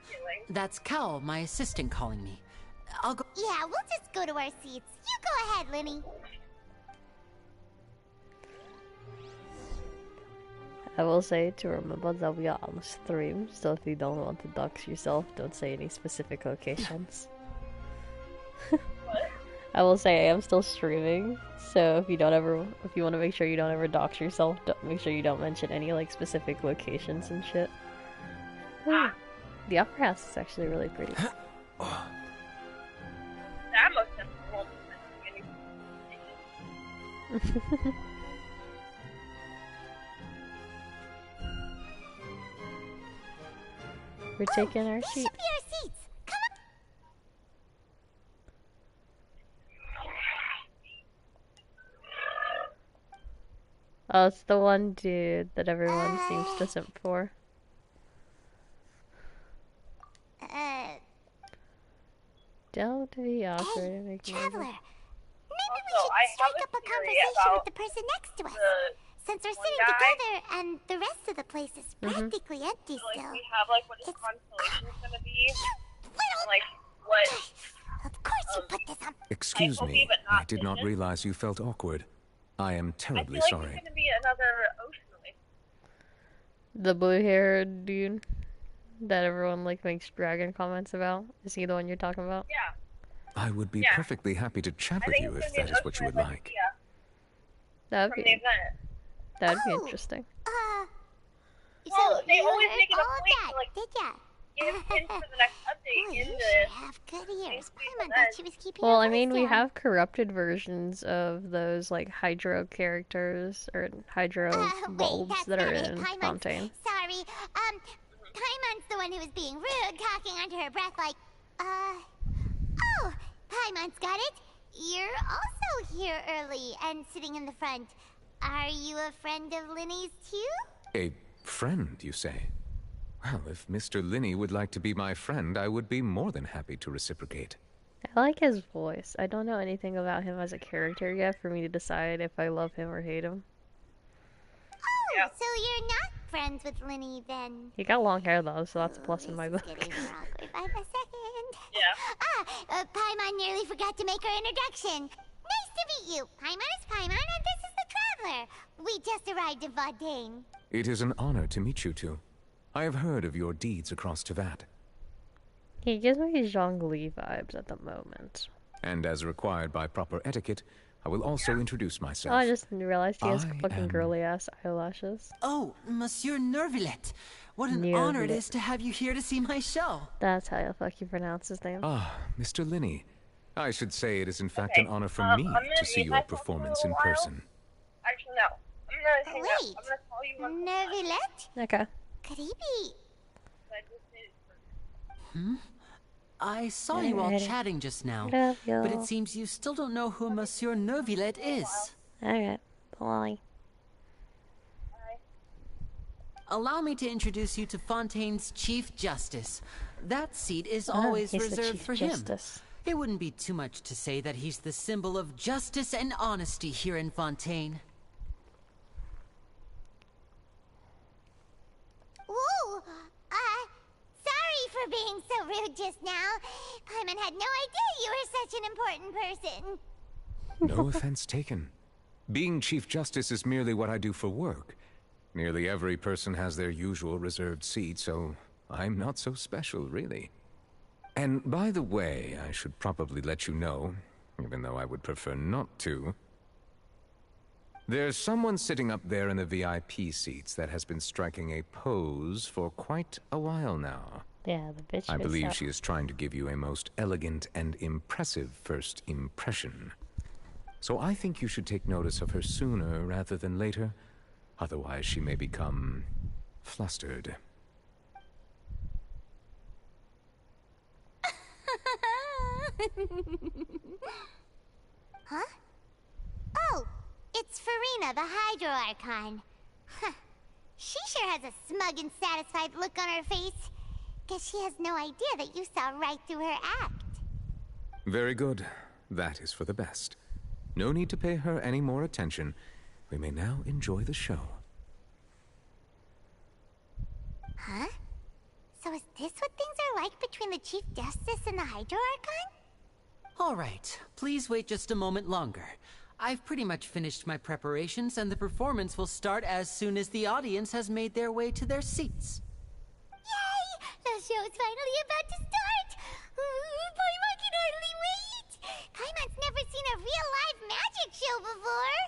That's Cal, my assistant, calling me. I'll go. Yeah, we'll just go to our seats. You go ahead, Lenny. I will say to remember that we are on stream, so if you don't want to dox yourself, don't say any specific locations. I will say I am still streaming, so if you want to make sure you don't ever dox yourself, make sure you don't mention any like specific locations and shit. The Opera House is actually really pretty. That must have been We're taking our These seat. should be our seats. Come Oh, it's the one dude that everyone seems to simp for. on. Don't be awkward and make me Traveler. nervous. Maybe we Also, should I have strike a up a theory conversation about with the person next to us. Since we're one sitting guy. together and the rest of the place is practically empty like still. we have like what his constellation is gonna be, Little... like what. Of course you put this on. Excuse I hope me, but not I did not vision. realize you felt awkward. I am I terribly feel like sorry. it's gonna be another ocean race. The blue-haired dude that everyone like makes dragon comments about. Is he the one you're talking about? Yeah. I would be Yeah. perfectly happy to chat I with think you it's if gonna be that an is what you would ocean like. race, yeah, That'd from be the event. be interesting. Well, So they you always heard make it a all point that, to like did ya? give hints for the next update Boy, in you the. should have good ears. Paimon thought she was keeping Well, her I mean, voice we down. have corrupted versions of those like hydro characters or hydro Wait, bulbs that's that are not it. in Paimon's- Fontaine. Sorry. Paimon's the one who was being rude, talking under her breath like, Oh, Paimon's got it. You're also here early and sitting in the front. Are you a friend of Linny's too? A friend, you say? Well, if Mr. Linney would like to be my friend, I would be more than happy to reciprocate. I like his voice. I don't know anything about him as a character yet for me to decide if I love him or hate him. Oh, so you're not friends with Linny then? He got long hair though, so that's a plus in my book. Getting more awkward by the second. Yeah. Paimon nearly forgot to make her introduction. Nice to meet you. Paimon is Paimon, and this is the Traveler. We just arrived in Fontaine. It is an honor to meet you two. I have heard of your deeds across Tevat. He gives me Zhongli vibes at the moment. And as required by proper etiquette, I will also introduce myself. Oh, I just realized he has I fucking am- girly ass eyelashes. Oh, Monsieur Nervillet. What an honor it is to have you here to see my show. That's how the fuck you pronounce his name. Ah, Mr. Linney. I should say it is in fact an honor for me I'm gonna to see mute your myself performance for a in while. person. Actually, no. I'm gonna hang up. Wait. I'm gonna call you once. Nervillet? Okay. Could he be? I saw you all Alrighty. chatting just now, Love but you. it seems you still don't know who Monsieur Nervillet is. Alright. Bye. Allow me to introduce you to Fontaine's Chief Justice. That seat is Ah, always he's the reserved Chief for Justice. him. It wouldn't be too much to say that he's the symbol of justice and honesty here in Fontaine. Ooh, sorry for being so rude just now. Paimon had no idea you were such an important person. No offense taken. Being Chief Justice is merely what I do for work. Nearly every person has their usual reserved seat, so I'm not so special, really. And by the way, I should probably let you know, even though I would prefer not to. There's someone sitting up there in the VIP seats that has been striking a pose for quite a while now. Yeah, the bitch. I believe she is trying to give you a most elegant and impressive first impression. So I think you should take notice of her sooner rather than later. Otherwise, she may become flustered. Huh? Oh, it's Farina, the Hydro Archon. Huh. She sure has a smug and satisfied look on her face. Guess she has no idea that you saw right through her act. Very good. That is for the best. No need to pay her any more attention. We may now enjoy the show. Huh? So is this what things are like between the Chief Justice and the Hydro Archon? All right, please wait just a moment longer. I've pretty much finished my preparations, and the performance will start as soon as the audience has made their way to their seats. Yay! The show's finally about to start! Paimon can hardly wait! Paimon's never seen a real live magic show before!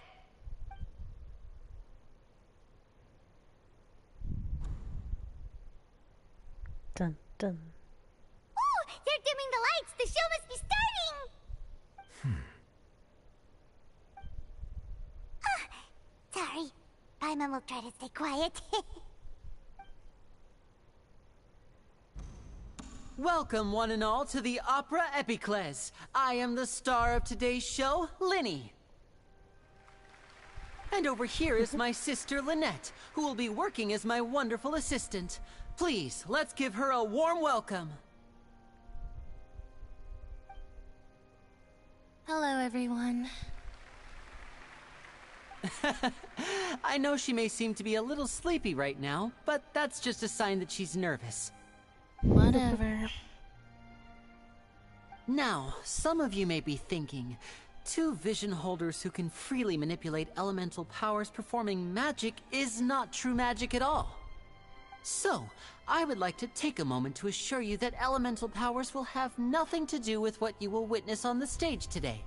Dun dun. Ooh! They're dimming the lights! The show must be starting! Sorry. Paimon will try to stay quiet. Welcome, one and all, to the Opera Epiclese. I am the star of today's show, Linny. And over here is my sister, Lynette, who will be working as my wonderful assistant. Please, let's give her a warm welcome. Hello, everyone. I know she may seem to be a little sleepy right now, but that's just a sign that she's nervous. Whatever. Now, some of you may be thinking, two vision holders who can freely manipulate elemental powers performing magic is not true magic at all. So, I would like to take a moment to assure you that elemental powers will have nothing to do with what you will witness on the stage today.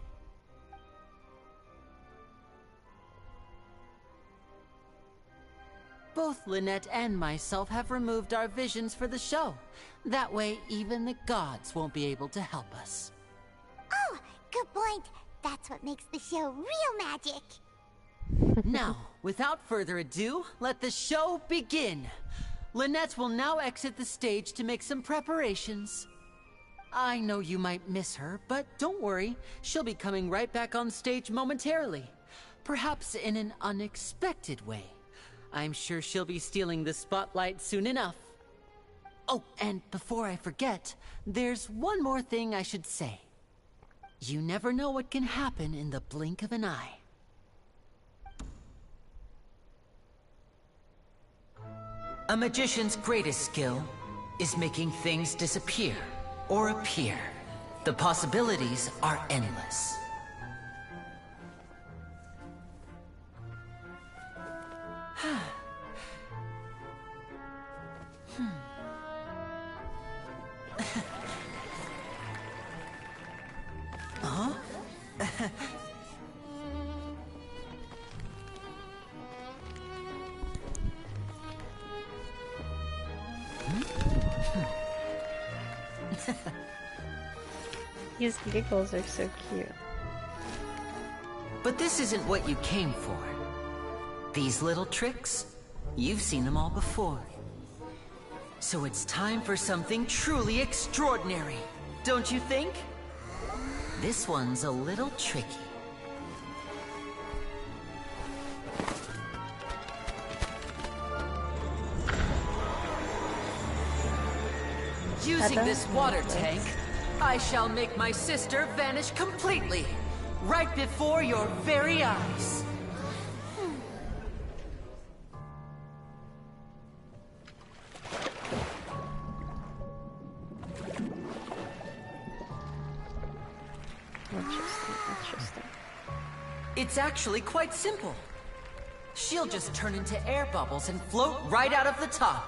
Both Lynette and myself have removed our visions for the show. That way, even the gods won't be able to help us. Oh, good point. That's what makes the show real magic. Now, without further ado, let the show begin. Lynette will now exit the stage to make some preparations. I know you might miss her, but don't worry. She'll be coming right back on stage momentarily. Perhaps in an unexpected way. I'm sure she'll be stealing the spotlight soon enough. Oh, and before I forget, there's one more thing I should say. You never know what can happen in the blink of an eye. A magician's greatest skill is making things disappear or appear. The possibilities are endless. Huh? His giggles are so cute. But this isn't what you came for. These little tricks, you've seen them all before. So it's time for something truly extraordinary, don't you think? This one's a little tricky. Using this water tank, I shall make my sister vanish completely, right before your very eyes. Interesting. It's actually quite simple. She'll just turn into air bubbles and float right out of the top.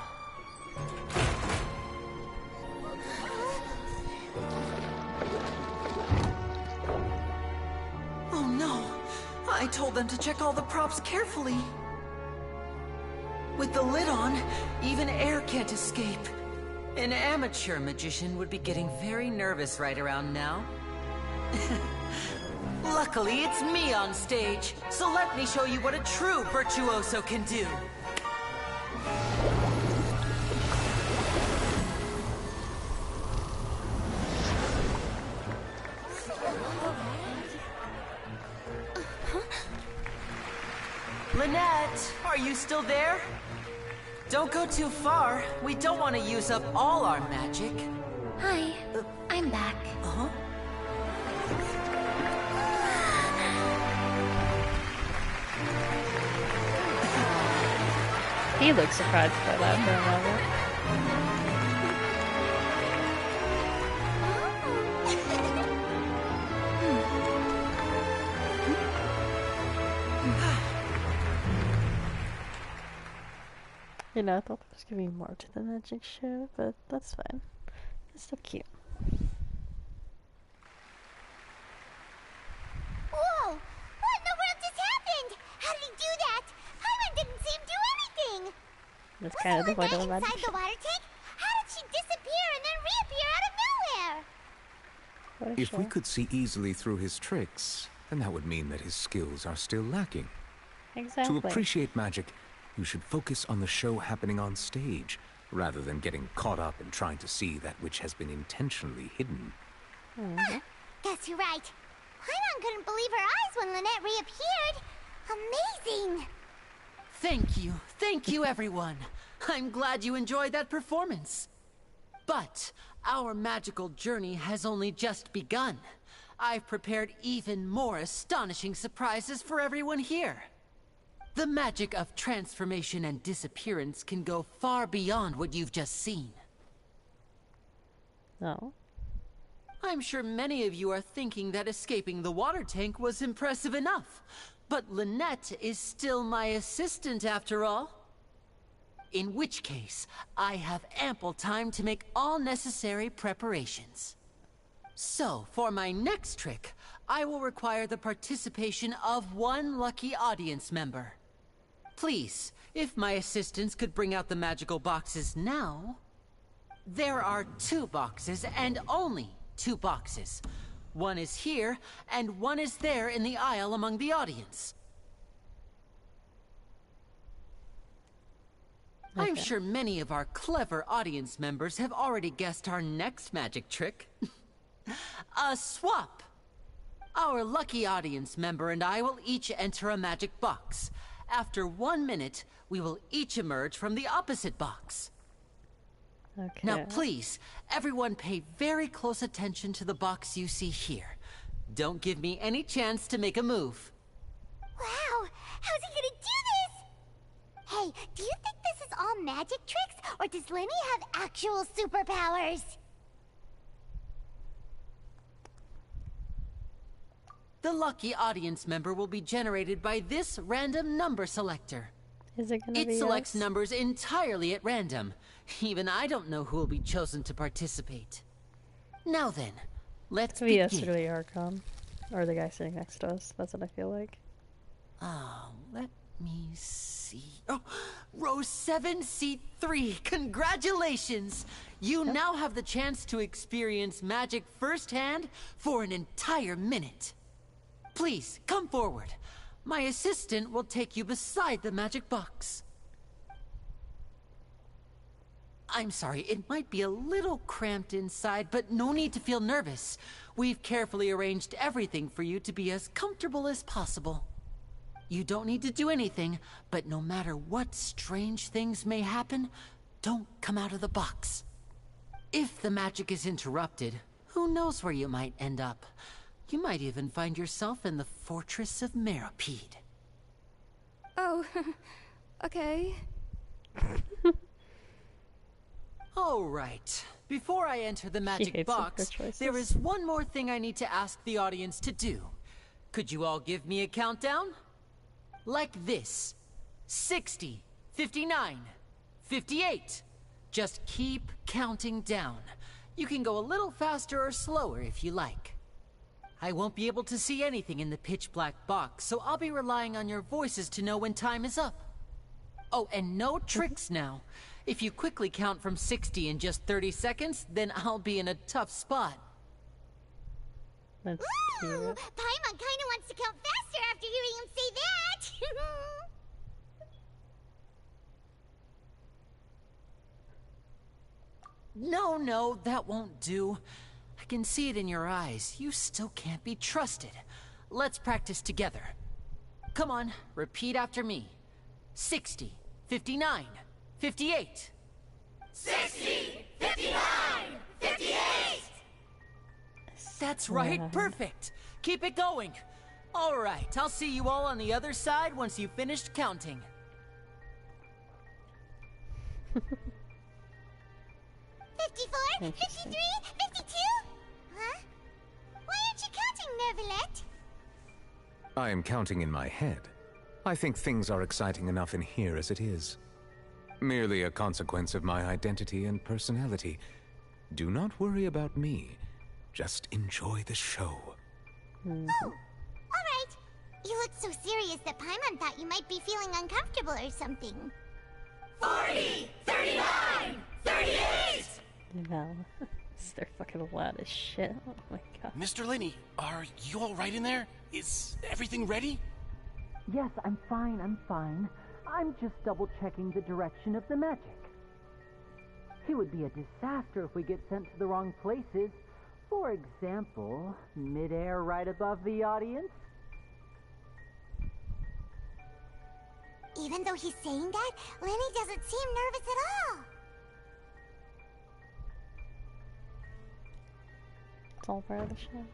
no! I told them to check all the props carefully. With the lid on, even air can't escape. An amateur magician would be getting very nervous right around now. Luckily, it's me on stage, so let me show you what a true virtuoso can do. Lynette, are you still there? Don't go too far. We don't want to use up all our magic. Hi, I'm back. Uh-huh. He looks surprised by that for a moment. You know, I thought there was gonna be more to the magic show, but that's fine. It's still cute. Whoa! What in the world just happened? How did he do that? Paimon didn't see him do anything! That's kind of the point of the magic inside show. the water tank? How did she disappear and then reappear out of nowhere? What a If we show. could see easily through his tricks, then that would mean that his skills are still lacking. Exactly. To appreciate magic, you should focus on the show happening on stage, rather than getting caught up in trying to see that which has been intentionally hidden. Guess you're right. Paimon couldn't believe her eyes when Lynette reappeared. Amazing! Thank you everyone. I'm glad you enjoyed that performance. But our magical journey has only just begun. I've prepared even more astonishing surprises for everyone here. The magic of transformation and disappearance can go far beyond what you've just seen. No. I'm sure many of you are thinking that escaping the water tank was impressive enough. But Lynette is still my assistant after all. In which case, I have ample time to make all necessary preparations. So, for my next trick, I will require the participation of one lucky audience member. Please, if my assistants could bring out the magical boxes now. There are 2 boxes, and only 2 boxes. One is here, and one is there in the aisle among the audience. I'm sure many of our clever audience members have already guessed our next magic trick. A swap! Our lucky audience member and I will each enter a magic box. After 1 minute, we will each emerge from the opposite box. Okay. Now please, everyone pay very close attention to the box you see here. Don't give me any chance to make a move. Wow! How's he gonna do this? Hey, do you think this is all magic tricks, or does Lenny have actual superpowers? The lucky audience member will be generated by this random number selector. Is it gonna It be selects us? numbers entirely at random. Even I don't know who will be chosen to participate. Now then, let's Could be us begin. or the Archon. Or the guy sitting next to us. That's what I feel like. Oh, let me see. Oh, row 7, seat 3. Congratulations! You now have the chance to experience magic firsthand for an entire minute. Please, come forward. My assistant will take you beside the magic box. I'm sorry, it might be a little cramped inside, but no need to feel nervous. We've carefully arranged everything for you to be as comfortable as possible. You don't need to do anything, but no matter what strange things may happen, don't come out of the box. If the magic is interrupted, who knows where you might end up? You might even find yourself in the Fortress of Meropide. Oh, okay. All right. Before I enter the magic hates box, awkward choices. there is one more thing I need to ask the audience to do. Could you all give me a countdown? Like this. 60, 59, 58. Just keep counting down. You can go a little faster or slower if you like. I won't be able to see anything in the pitch-black box, so I'll be relying on your voices to know when time is up. Oh, and no tricks now. If you quickly count from 60 in just 30 seconds, then I'll be in a tough spot. That's Ooh, cute. Paimon kinda wants to count faster after hearing him say that! No, that won't do. I can see it in your eyes. You still can't be trusted. Let's practice together. Come on, repeat after me. 60, 59, 58. 60, 59, 58! That's right, perfect. Keep it going. All right, I'll see you all on the other side once you've finished counting. 54, 53, 52? Huh? Why aren't you counting, Nervalet? I am counting in my head. I think things are exciting enough in here as it is. Merely a consequence of my identity and personality. Do not worry about me. Just enjoy the show. Oh, alright. You look so serious that Paimon thought you might be feeling uncomfortable or something. 40, 39, 38! No. They're fucking loud as shit. Oh my god. Mr. Linney, are you all right in there? Is everything ready? Yes, I'm fine. I'm just double-checking the direction of the magic. It would be a disaster if we get sent to the wrong places. For example, mid-air right above the audience. Even though he's saying that, Lenny doesn't seem nervous at all. It's all part of the show.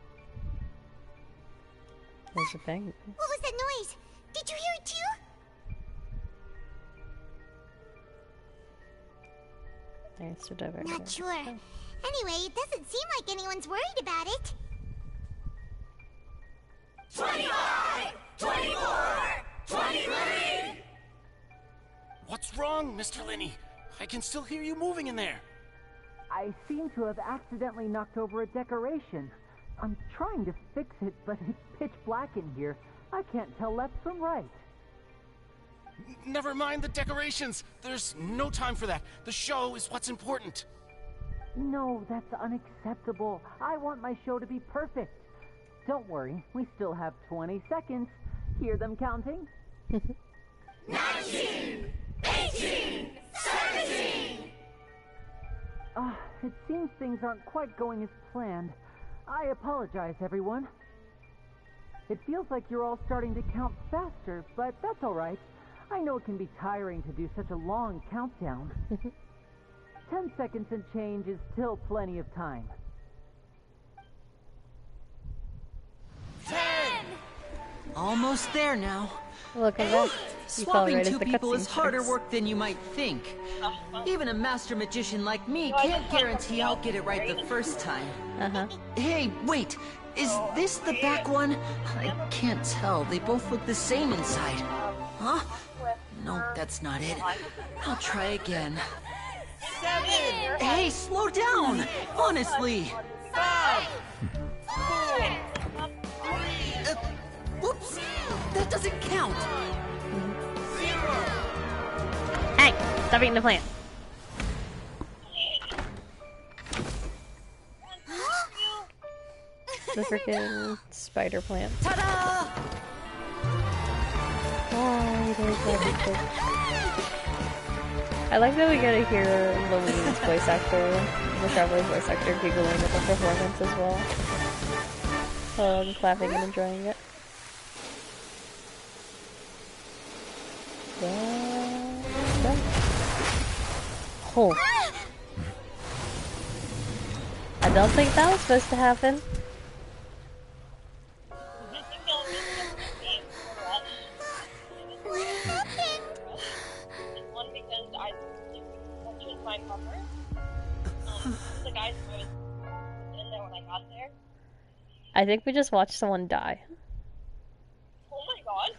There's a bang. What was that noise? Did you hear it too? There's the diverter. Not sure. Anyway, it doesn't seem like anyone's worried about it. 25! 24! 23! What's wrong, Mr. Linney? I can still hear you moving in there. I seem to have accidentally knocked over a decoration. I'm trying to fix it, but it's pitch black in here. I can't tell left from right. Never mind the decorations. There's no time for that. The show is what's important. No, that's unacceptable. I want my show to be perfect. Don't worry, we still have 20 seconds. Hear them counting? 19! 18! 17! It seems things aren't quite going as planned. I apologize, everyone. It feels like you're all starting to count faster, but that's all right. I know it can be tiring to do such a long countdown. 10 seconds and change is still plenty of time. 10! Almost there now. Look at that. Swapping right two people is harder work than you might think. Even a master magician like me can't guarantee I'll get it right the first time. Hey, wait! Is this the back one? I can't tell. They both look the same inside. Huh? No, that's not it. I'll try again. 7! Hey, slow down! Honestly! 5! 4! Whoops! That doesn't count! 0! Hey! Stop eating the plant! The freaking spider plant. Ta-da! Oh, there's everything. I like that we get to hear Louise's voice actor, the Traveler's voice actor, giggling at the performance as well. And clapping and enjoying it. Oh. I don't think that was supposed to happen. What happened? One, because I purchased my cover. The guys was in there when I got there. I think we just watched someone die. Oh my god.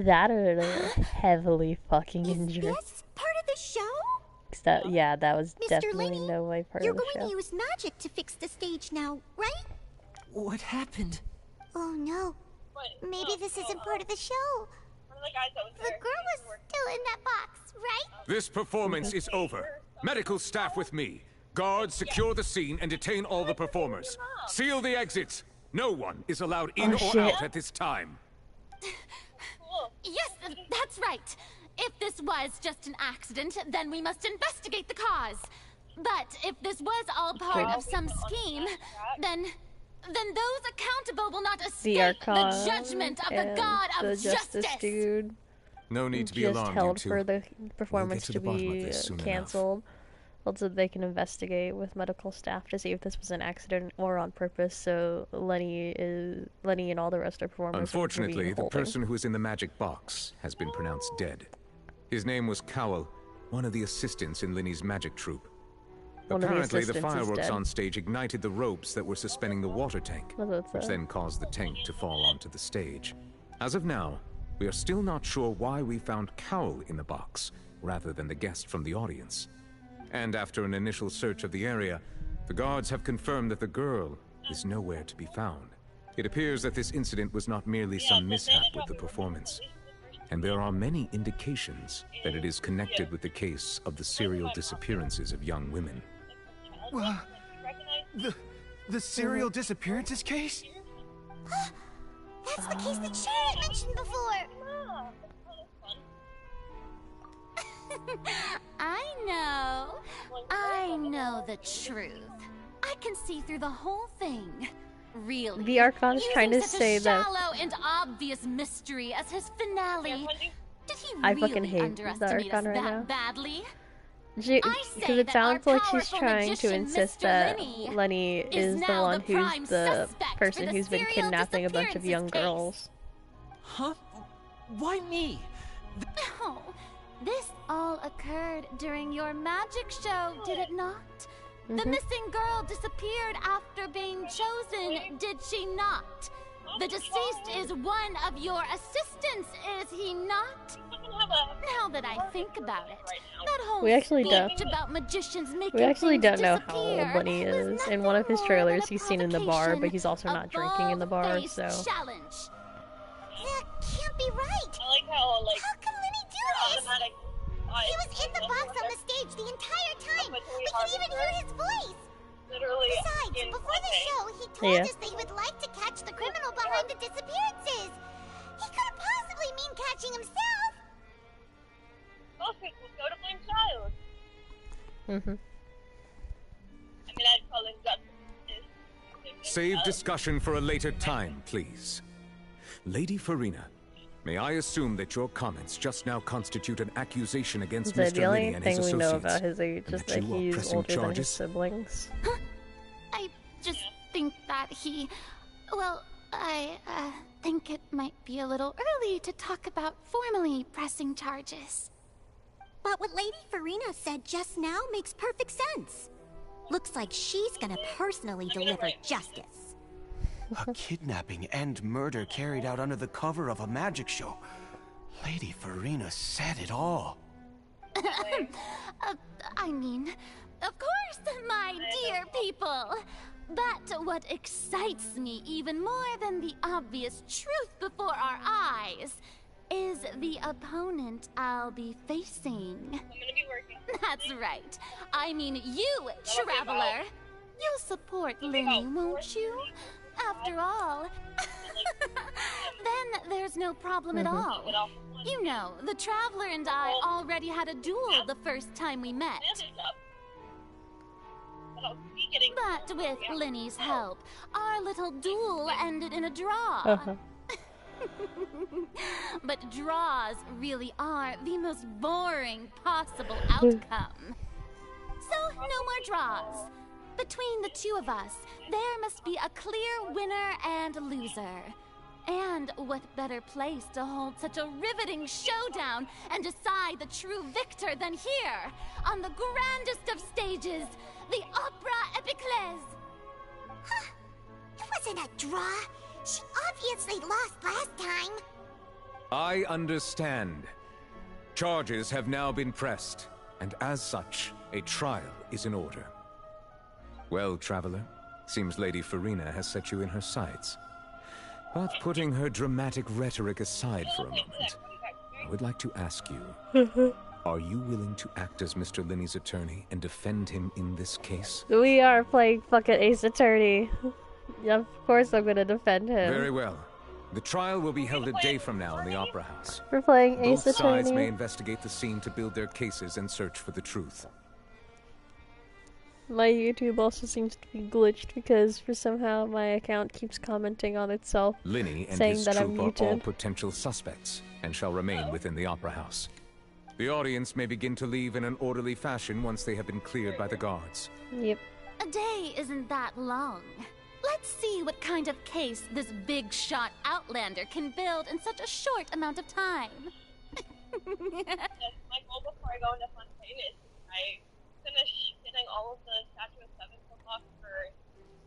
That or they're heavily fucking injured. Is this part of the show? that was Mr. definitely Linney, no way part you're of the going show. to use magic to fix the stage now, right? What happened? Oh no. Maybe this isn't part of the show. The girl was still in that box, right? This performance is over. Medical staff with me. Guards, secure the scene and detain all the performers. Seal the exits. No one is allowed in or out at this time. Yes, that's right. If this was just an accident, then we must investigate the cause. But if this was all part of some scheme, then those accountable will not escape the judgment of the God of Justice. Dude no need to be just alarmed, held you two. for the performance to be canceled. Also, they can investigate with medical staff to see if this was an accident or on purpose. So Lenny and all the rest of the performers. Unfortunately, the person who is in the magic box has been pronounced dead. His name was Cowell, one of the assistants in Lenny's magic troupe. Apparently, the fireworks on stage ignited the ropes that were suspending the water tank, which then caused the tank to fall onto the stage. As of now, we are still not sure why we found Cowell in the box, rather than the guest from the audience. And after an initial search of the area, the guards have confirmed that the girl is nowhere to be found. It appears that this incident was not merely some mishap with the performance, and there are many indications that it is connected with the case of the serial disappearances of young women. The serial disappearances case? That's the case that Sharon mentioned before. I know the truth. I can see through the whole thing. Really. The Archon is trying to say that. Shallow and obvious mystery as his finale. Did he I really fucking hate the underestimate Archon us right that now. badly? Because it sounds like she's trying to insist that Lenny is the one who's the person who's been kidnapping a bunch of young girls. Huh? Why me? Oh, this all occurred during your magic show, did it not? The missing girl disappeared after being chosen, did she not? The deceased is one of your assistants, is he not? Now that I think about it, that whole speech about magicians making We actually don't know how disappear old Lenny is. In one of his trailers, he's seen in the bar, but he's also not drinking in the bar, so. That can't be right. How can Lenny do this? He was in the box on the stage the entire time. We can even hear his voice. Besides, before the show, he told us that he would like to catch the criminal behind the disappearances. He couldn't possibly mean catching himself. Okay, we'll go to blame child. I mean, I'd call him justice. Save discussion for a later time, please. Lady Farina, may I assume that your comments just now constitute an accusation against Mr. Linney and his associates? The only thing we know about his age is that he's older than his siblings. I just think that he... Well, I think it might be a little early to talk about formally pressing charges. But what Lady Farina said just now makes perfect sense. Looks like she's gonna personally deliver justice. A kidnapping and murder carried out under the cover of a magic show. Lady Farina said it all. I mean, of course, my dear people. But what excites me even more than the obvious truth before our eyes is the opponent I'll be facing. I'm gonna be working. That's right. I mean you, Traveler. You'll support Linney, won't you? After all, then there's no problem at all. You know, the Traveler and I already had a duel the first time we met. But with Linney's help, our little duel ended in a draw. But draws really are the most boring possible outcome. So, no more draws. Between the two of us, there must be a clear winner and loser. And what better place to hold such a riveting showdown and decide the true victor than here, on the grandest of stages, the Opera Epiclese. Huh? It wasn't a draw. She obviously lost last time. I understand. Charges have now been pressed. and as such, a trial is in order. Well, traveler, seems Lady Farina has set you in her sights. But putting her dramatic rhetoric aside for a moment, I would like to ask you, are you willing to act as Mr. Linney's attorney and defend him in this case? We are playing fucking Ace Attorney. Of course I'm gonna defend him. Very well. The trial will be held a day from now in the Opera House. We're playing Ace Both Attorney. sides may investigate the scene to build their cases and search for the truth. My YouTube also seems to be glitched because for somehow my account keeps commenting on itself, Linney and saying his that I'm troop are all muted. potential suspects and shall remain within the Opera House. The audience may begin to leave in an orderly fashion once they have been cleared by the guards. Yep. A day isn't that long. Let's see what kind of case this big shot Outlander can build in such a short amount of time. Yes, my goal before I go into Fontaine is I finish getting all of the Statue of Seven unlocked for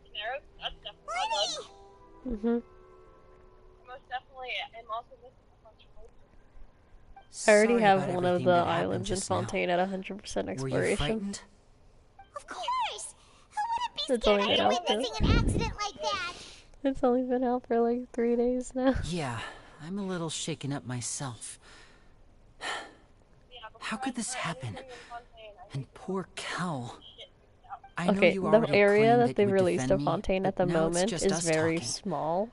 Generic. That's definitely my goal. Most definitely, I'm also missing a bunch of others. I already Sorry have about one of everything the that happened islands in just now. Fontaine at 100% Were exploration. you frightened? Of course! Who wouldn't be It's scared only been after out for witnessing an accident like that? It's only been out for like 3 days now. Yeah, I'm a little shaken up myself. How could this happen? And poor Cal. I know Okay, you the already area claimed that they you would released defend of me, Fontaine at but the now it's moment just is us very talking. small.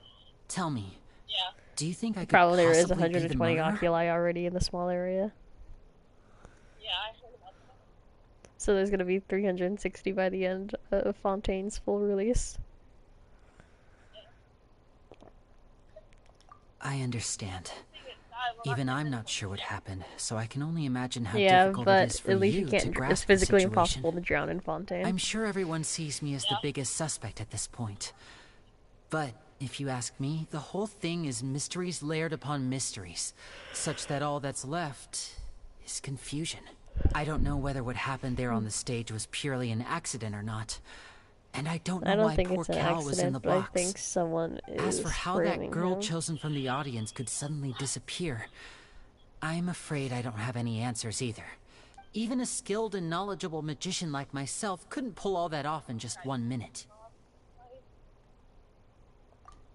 Tell me, do you think I could Probably there is possibly be the 120 murderer? oculi already in the small area. Yeah, I heard about that. So there's gonna be 360 by the end of Fontaine's full release. I understand. Even I'm not sure what happened, so I can only imagine how Yeah, difficult but it is for at least you you to can't. grasp It's the physically situation. impossible to drown in Fontaine. I'm sure everyone sees me as the biggest suspect at this point. But if you ask me, the whole thing is mysteries layered upon mysteries, such that all that's left is confusion. I don't know whether what happened there on the stage was purely an accident or not. And I don't know why think poor it's an Cal was in the accident, but I box. think someone As is for how that framing girl him. chosen from the audience could suddenly disappear, I'm afraid I don't have any answers either. Even a skilled and knowledgeable magician like myself couldn't pull all that off in just 1 minute.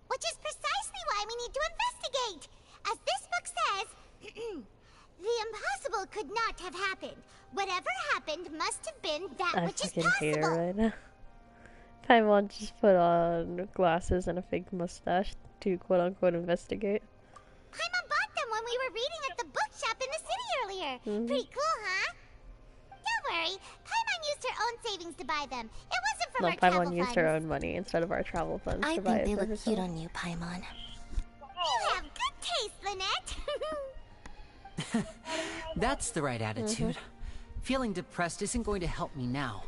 Which is precisely why we need to investigate. As this book says, the impossible could not have happened. Whatever happened must have been that I which is fucking hate her possible. right now. Paimon just put on glasses and a fake mustache to quote-unquote investigate. Paimon bought them when we were reading at the bookshop in the city earlier. Pretty cool, huh? Don't worry, Paimon used her own savings to buy them. It wasn't from No, our travel Paimon used funds. her own money instead of our travel funds I to buy think it they for look herself. cute on you, Paimon. You have good taste, Lynette. That's the right attitude. Feeling depressed isn't going to help me now.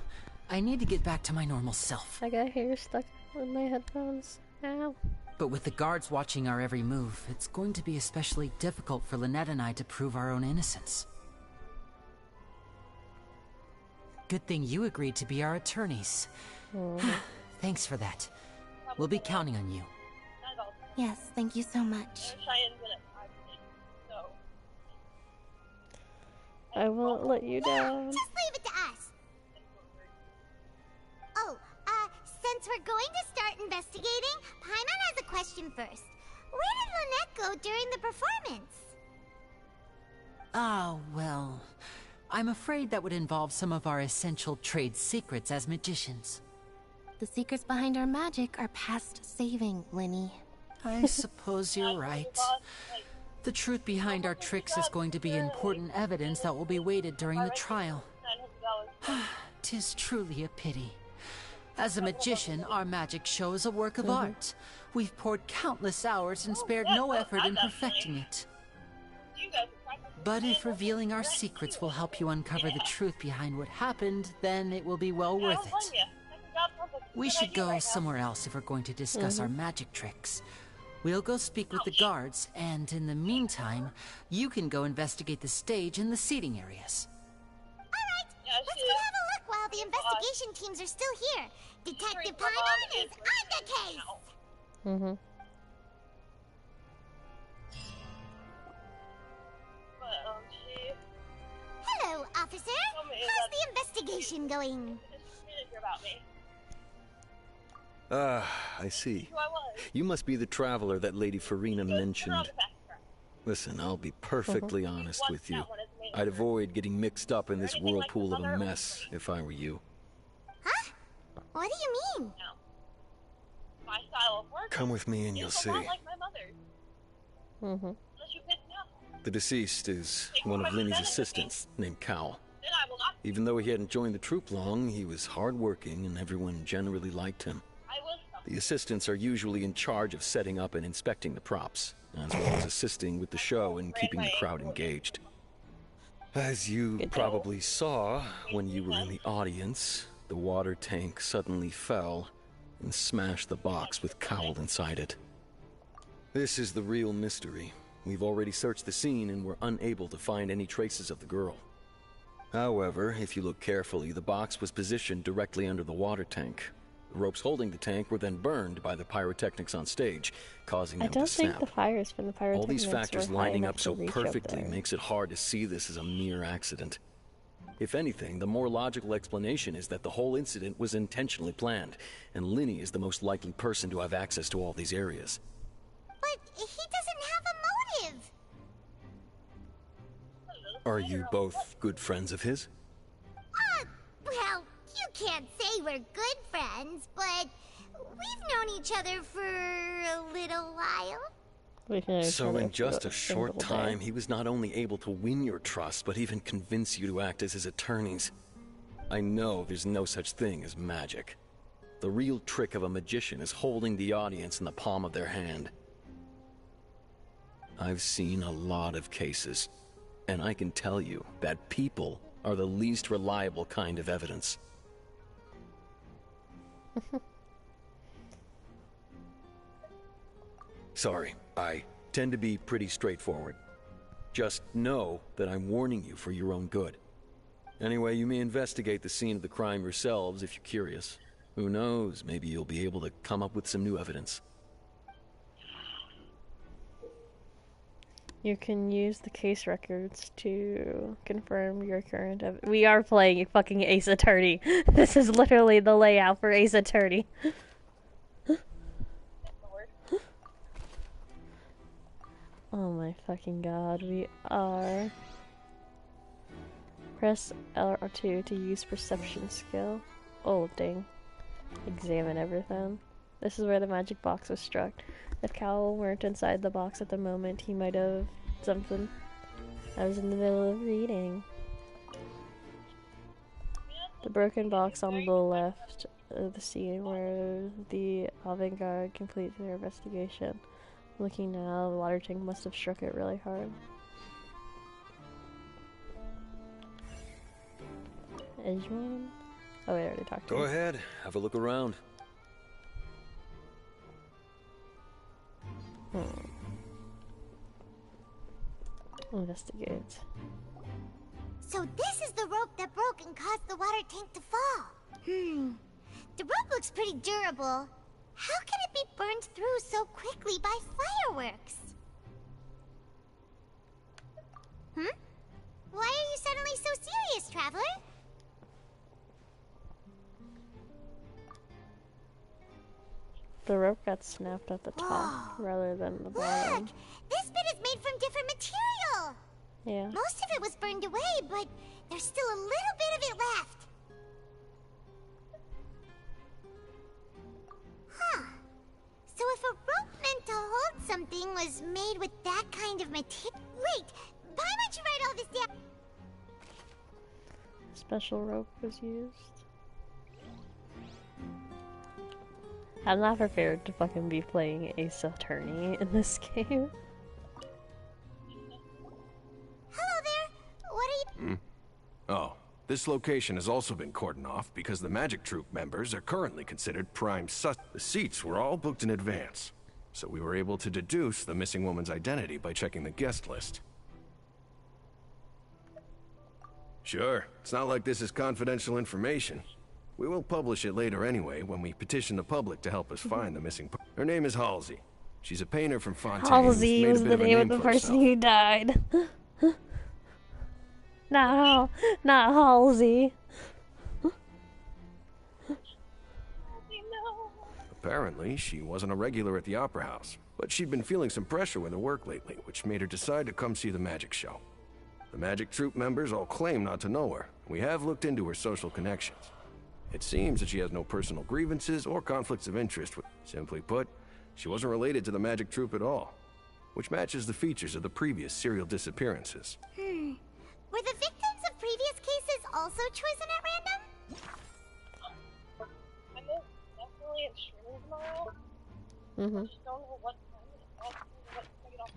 I need to get back to my normal self. I got hair stuck in my headphones. Ow. But with the guards watching our every move, it's going to be especially difficult for Lynette and I to prove our own innocence. Good thing you agreed to be our attorneys. Thanks for that. We'll be counting on you. Yes, thank you so much. I won't let you down. Just leave it to us. Oh, since we're going to start investigating, Paimon has a question first. Where did Lynette go during the performance? Ah, well, I'm afraid that would involve some of our essential trade secrets as magicians. The secrets behind our magic are past saving, Linny. I suppose you're right. The truth behind our tricks is going to be important evidence that will be weighted during the trial. 'Tis truly a pity. As a magician, our magic show is a work of art. We've poured countless hours and spared no effort in perfecting it. But if revealing our secrets will help you uncover the truth behind what happened, then it will be well worth it. We should go somewhere else if we're going to discuss our magic tricks. We'll go speak with the guards, and in the meantime, you can go investigate the stage and the seating areas. Alright, let's go have a look while the investigation teams are still here. Detective Paimon is on the case! But, Hello, officer. conversation going. I see. You must be the traveler that Lady Farina mentioned. Listen, I'll be perfectly honest with you. I'd avoid getting mixed up in this whirlpool of a mess if I were you. Huh? What do you mean? My style of work. Come with me and you'll see. Like my mother's. The deceased is one of Linny's assistants, named Cal. Even though he hadn't joined the troop long, he was hardworking and everyone generally liked him. The assistants are usually in charge of setting up and inspecting the props, as well as assisting with the show and keeping the crowd engaged. As you probably saw when you were in the audience, the water tank suddenly fell and smashed the box with Cal inside it. This is the real mystery. We've already searched the scene and were unable to find any traces of the girl. However, if you look carefully, the box was positioned directly under the water tank. The ropes holding the tank were then burned by the pyrotechnics on stage, causing them to snap. I don't think the fires from the pyrotechnics All these factors were lining up so to reach perfectly up there. makes it hard to see this as a mere accident. If anything, the more logical explanation is that the whole incident was intentionally planned, and Linny is the most likely person to have access to all these areas. But he doesn't have a motive. Are you both good friends of his? Well, you can't say we're good friends, but we've known each other for a little while. So in just a short time, he was not only able to win your trust, but even convince you to act as his attorneys. I know there's no such thing as magic. The real trick of a magician is holding the audience in the palm of their hand. I've seen a lot of cases, and I can tell you that people are the least reliable kind of evidence. Sorry, I tend to be pretty straightforward. Just know that I'm warning you for your own good. Anyway, you may investigate the scene of the crime yourselves if you're curious. Who knows, maybe you'll be able to come up with some new evidence. You can use the case records to confirm your current We are playing fucking Ace Attorney. This is literally the layout for Ace Attorney. Oh my fucking god, we are... Press L2 to use perception skill. Oh dang. Examine everything. This is where the magic box was struck. If Cal weren't inside the box at the moment, he might have something. I was in the middle of reading. The broken box on the left of the scene where the avant-garde completes their investigation. Looking now, the water tank must have struck it really hard. Edgeman? Oh wait, I already talked to Go you. ahead, have a look around. Investigate. So this is the rope that broke and caused the water tank to fall. The rope looks pretty durable. How can it be burned through so quickly by fireworks? Why are you suddenly so serious, Traveler? The rope got snapped at the top rather than the bottom. Look! This bit is made from different material! Yeah. Most of it was burned away, but there's still a little bit of it left. So if a rope meant to hold something was made with that kind of material... Wait! Why would you write all this down? Special rope was used. I'm not prepared to fucking be playing Ace Attorney in this game. Hello there! What are you... Oh, this location has also been cordoned off because the Magic Troupe members are currently considered prime sus. The seats were all booked in advance, so we were able to deduce the missing woman's identity by checking the guest list. Sure, it's not like this is confidential information. We will publish it later anyway when we petition the public to help us find the missing person. Her name is Halsey. She's a painter from Fontaine. Halsey was the name of the person who died. Not Halsey. Apparently, she wasn't a regular at the Opera House, but she'd been feeling some pressure with her work lately, which made her decide to come see the magic show. The magic troupe members all claim not to know her. We have looked into her social connections. It seems that she has no personal grievances or conflicts of interest. Simply put, she wasn't related to the magic troupe at all, which matches the features of the previous serial disappearances. Were the victims of previous cases also chosen at random? I'm definitely in streaming tomorrow. I just don't know what time it is. What time I get off.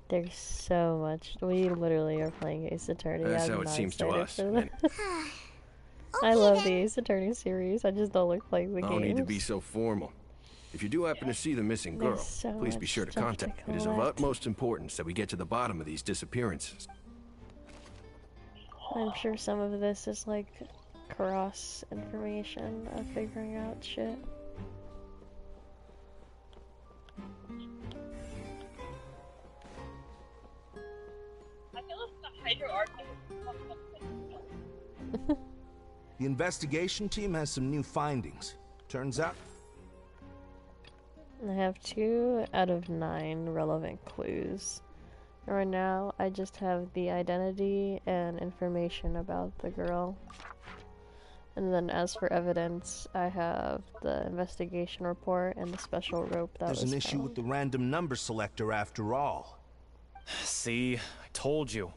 There's so much. We literally are playing Ace Attorney. That's I'm how it not seems to excited us. for that. I love the Ace Attorney series. I just don't like playing the No games. need to be so formal. If you do happen to see the missing girl, There's so please be much sure to stuff to contact me. It is of collect. utmost importance that we get to the bottom of these disappearances. I'm sure some of this is like cross information of figuring out shit. I feel like the Hydro Archon is The investigation team has some new findings. Turns out I have 2 out of 9 relevant clues. Right now, I just have the identity and information about the girl. And then as for evidence, I have the investigation report and the special rope that there's was an issue with the random number selector after all. See, I told you.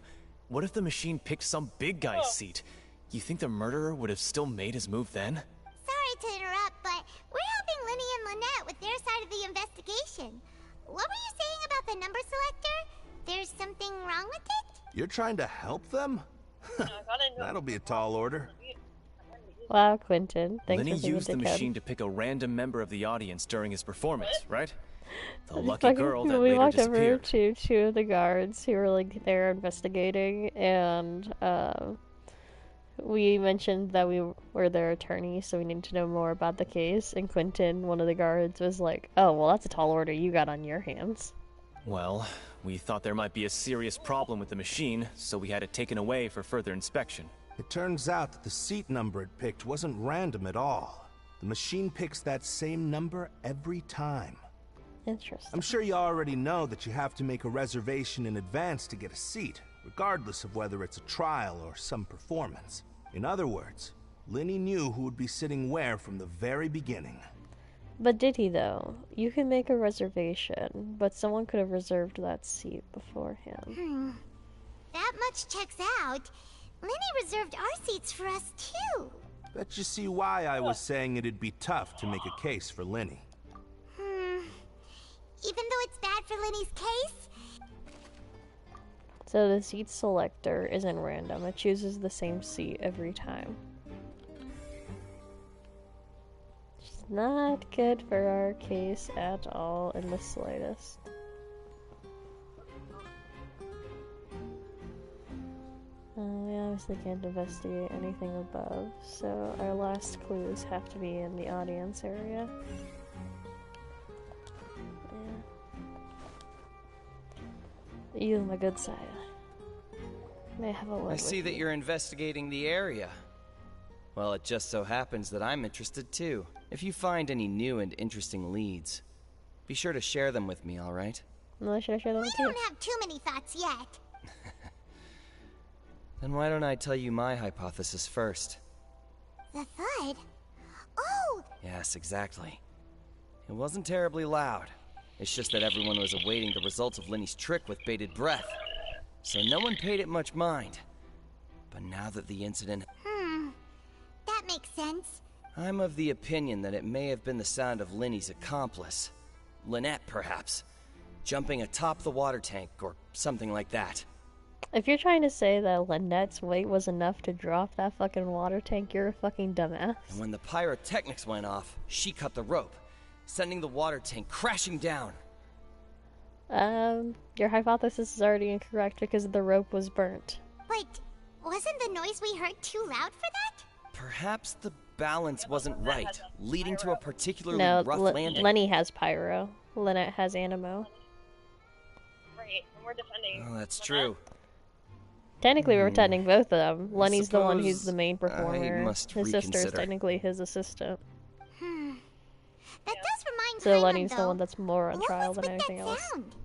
What if the machine picked some big guy's seat? You think the murderer would have still made his move then? Sorry to interrupt, but we're helping Linny and Lynette with their side of the investigation. What were you saying about the number selector? There's something wrong with it? You're trying to help them? That'll be a tall order. Wow, Quentin. Thanks Lenny for being used a the dickhead. machine to pick a random member of the audience during his performance, right? The lucky Fucking- girl that we later walked over disappeared. to 2 of the guards who were like there investigating, and we mentioned that we were their attorney, so we needed to know more about the case. And Quentin, one of the guards, was like, "Oh, well, that's a tall order you got on your hands." Well, we thought there might be a serious problem with the machine, so we had it taken away for further inspection. It turns out that the seat number it picked wasn't random at all. The machine picks that same number every time. Interesting. I'm sure you already know that you have to make a reservation in advance to get a seat, regardless of whether it's a trial or some performance. In other words, Linny knew who would be sitting where from the very beginning. But did he, though? You can make a reservation, but someone could have reserved that seat beforehand. That much checks out. Linny reserved our seats for us, too. Bet you see why I was saying it'd be tough to make a case for Linny. Even though it's bad for Linny's case? So the seat selector isn't random. It chooses the same seat every time. It's not good for our case at all in the slightest. We obviously can't investigate anything above, so our last clues have to be in the audience area. Yeah. You, my good sire, may I have a word I with see that you? you're investigating the area. Well, it just so happens that I'm interested too. If you find any new and interesting leads, be sure to share them with me, alright? Well, should I share them We with you? don't have too many thoughts yet. Then why don't I tell you my hypothesis first? The thud? Oh! Yes, exactly. It wasn't terribly loud. It's just that everyone was awaiting the results of Linny's trick with bated breath. So no one paid it much mind. But now that the incident... That makes sense. I'm of the opinion that it may have been the sound of Linny's accomplice. Lynette, perhaps. Jumping atop the water tank, or something like that. If you're trying to say that Lynette's weight was enough to drop that fucking water tank, you're a fucking dumbass. And when the pyrotechnics went off, she cut the rope, sending the water tank crashing down. Your hypothesis is already incorrect because the rope was burnt. But wasn't the noise we heard too loud for that? Perhaps the balance wasn't right, leading to a particularly No, rough landing. Lenny has pyro. Lynette has animo. Right, and we're defending. Oh, that's true. Technically, we're pretending both of them. Lenny's the one who's the main performer. must His sister is reconsider. technically his assistant. That does remind So Paimon, Lenny's the though. one that's more on What trial was than with anything that else. sound?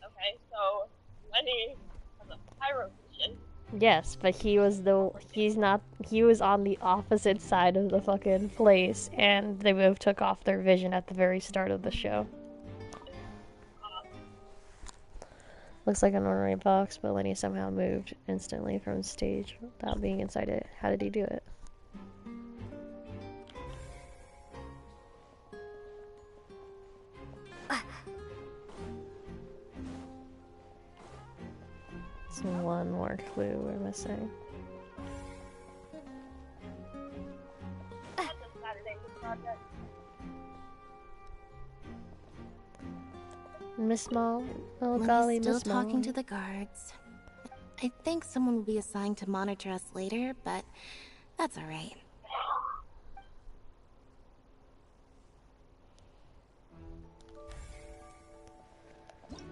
Okay, so Lenny has a pyro vision. Yes, but he was on the opposite side of the fucking place, and they both took off their vision at the very start of the show. Looks like an ordinary box, but Lenny somehow moved instantly from stage without being inside it. How did he do it? It's one more clue we're missing. That's a Saturday project. Miss Mall? Oh Lenny's golly, still Miss Mall. talking to the guards. I think someone will be assigned to monitor us later, but that's alright.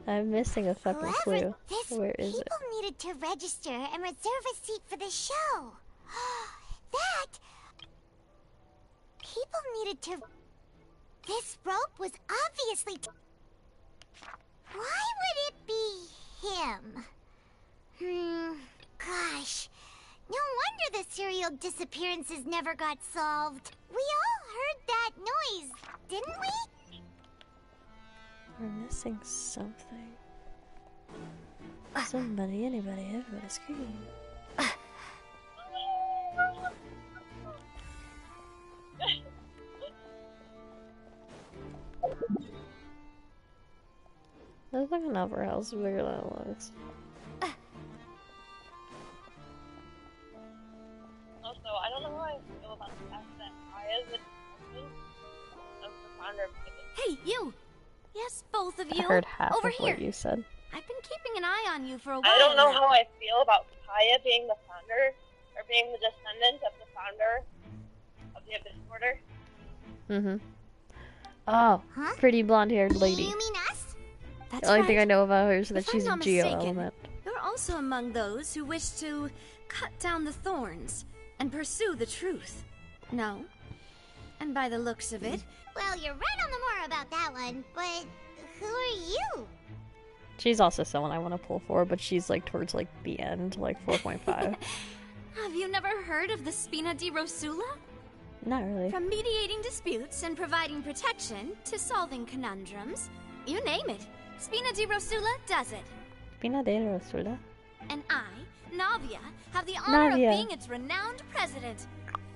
I'm missing a fucking clue. This Where is it? people needed to register and reserve a seat for the show. That people needed to. This rope was obviously. Why would it be him? Gosh. No wonder the serial disappearances never got solved. We all heard that noise, didn't we? We're missing something. Somebody, anybody, everybody scream. Looks like an opera house bigger than it looks. Also, I don't know how I feel about the fact that I is the descendant of the founder of Hey, you! Yes, both of I you. heard half Over of here. what you said. I've been keeping an eye on you for a while I don't know now. how I feel about Kaya being the founder, or being the descendant of the founder of the Abyss Order. Mm-hmm. Oh, pretty blonde-haired lady. You mean us? That's The only right. thing I know about her is that If she's I'm a not Geo mistaken, element. You're also among those who wish to cut down the thorns and pursue the truth. No? And by the looks of it, Well, you're right on the more about that one, but who are you? She's also someone I want to pull for, but she's like towards like the end, like 4.5. have you never heard of the Spina di Rosula? Not really. From mediating disputes and providing protection to solving conundrums, you name it, Spina di Rosula does it. Spina de Rosula. And I, Navia, have the honor Navia. of being its renowned president.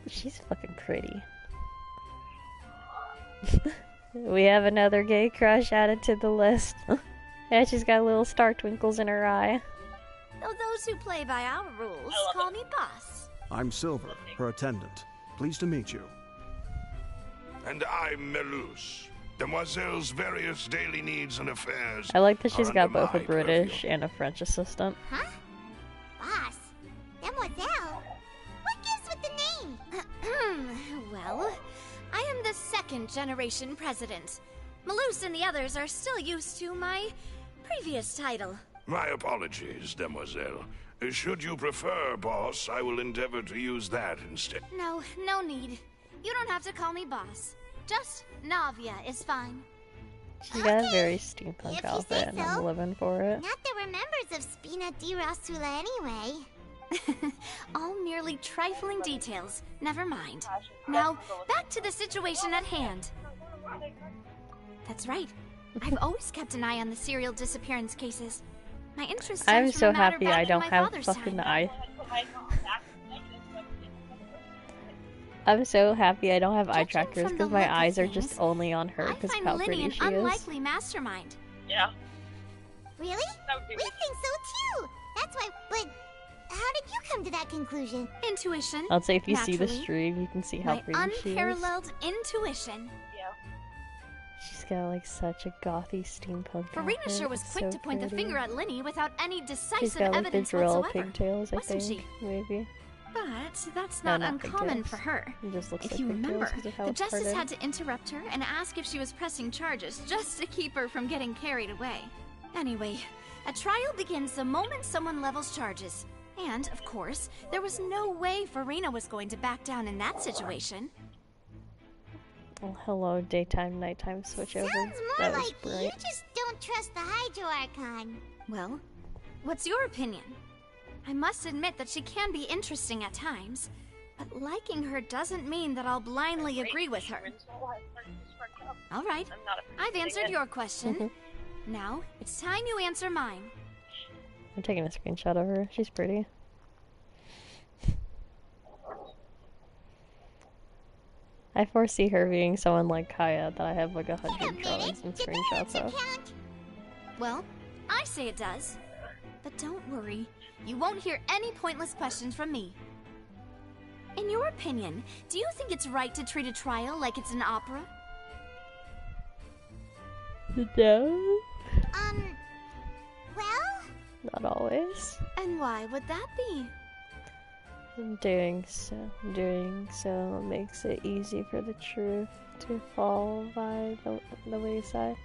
She's fucking pretty. We have another gay crush added to the list. Yeah, she's got little star twinkles in her eye. Though those who play by our rules call me boss. I'm Silver, her attendant. Pleased to meet you. And I'm Melus. Demoiselle's various daily needs and affairs. I like that she's are got under both a my British and a French assistant. Huh? Boss? Demoiselle? What gives with the name? Well, I am the second generation president. Malus and the others are still used to my previous title. My apologies, Demoiselle. Should you prefer, boss, I will endeavor to use that instead. No, no need. You don't have to call me boss. Just Navia is fine. She's got a very steampunk outfit, and I'm living for it. Not that we're members of Spina di Rosula anyway. All merely trifling details. Never mind. Now, back to the situation at hand. That's right. I've always kept an eye on the serial disappearance cases. My interest stems I'm from so a matter happy back I in don't my have father's fucking time. eye. I'm so happy I don't have eye trackers from because the my look of eyes are things, just only on her I because find how Linny pretty an she is. unlikely mastermind. Yeah. Really? We think so too. That's why. But how did you come to that conclusion? Intuition. I'll say if you see the naturally. stream, you can see how My pretty she is. unparalleled intuition. Yeah. She's got like such a gothy steampunk Farina outfit. sure was It's quick so to point the pretty. finger at Linny without any She's decisive got like the evidence drill whatsoever. pigtails, I Wasn't think, she? maybe. But that's No, not not uncommon pigtails. for her. It just looks If like you pigtails remember, 'cause of how the it's justice parted. had to interrupt her and ask if she was pressing charges just to keep her from getting carried away. Anyway, A trial begins the moment someone levels charges. And, of course, there was no way Farina was going to back down in that situation. Oh, hello, daytime, nighttime switchover. Sounds That more was like bright. you just don't trust the Hydro Archon. Well, what's your opinion? I must admit that she can be interesting at times, but liking her doesn't mean that I'll blindly agree with her. All right, I've answered your question. Now, it's time you answer mine. I'm taking a screenshot of her. She's pretty. I foresee her being someone like Kaya that I have like 100 drawings and screenshots of. Well, I say it does. But don't worry, you won't hear any pointless questions from me. In your opinion, do you think it's right to treat a trial like it's an opera? No. Well? Not always. And why would that be? Doing so makes it easy for the truth to fall by the wayside.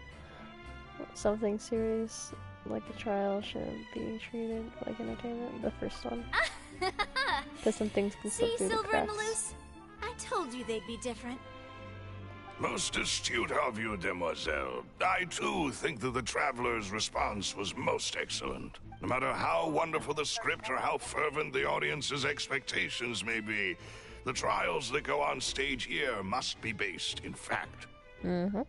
Something serious like a trial shouldn't be treated like entertainment. The first one. Because some things can slip See, through the Silver and cracks. Malus? I told you they'd be different. Most astute of you, demoiselle. I too think that the traveler's response was most excellent. No matter how wonderful the script or how fervent the audience's expectations may be, the trials that go on stage here must be based in fact. Mm-hmm.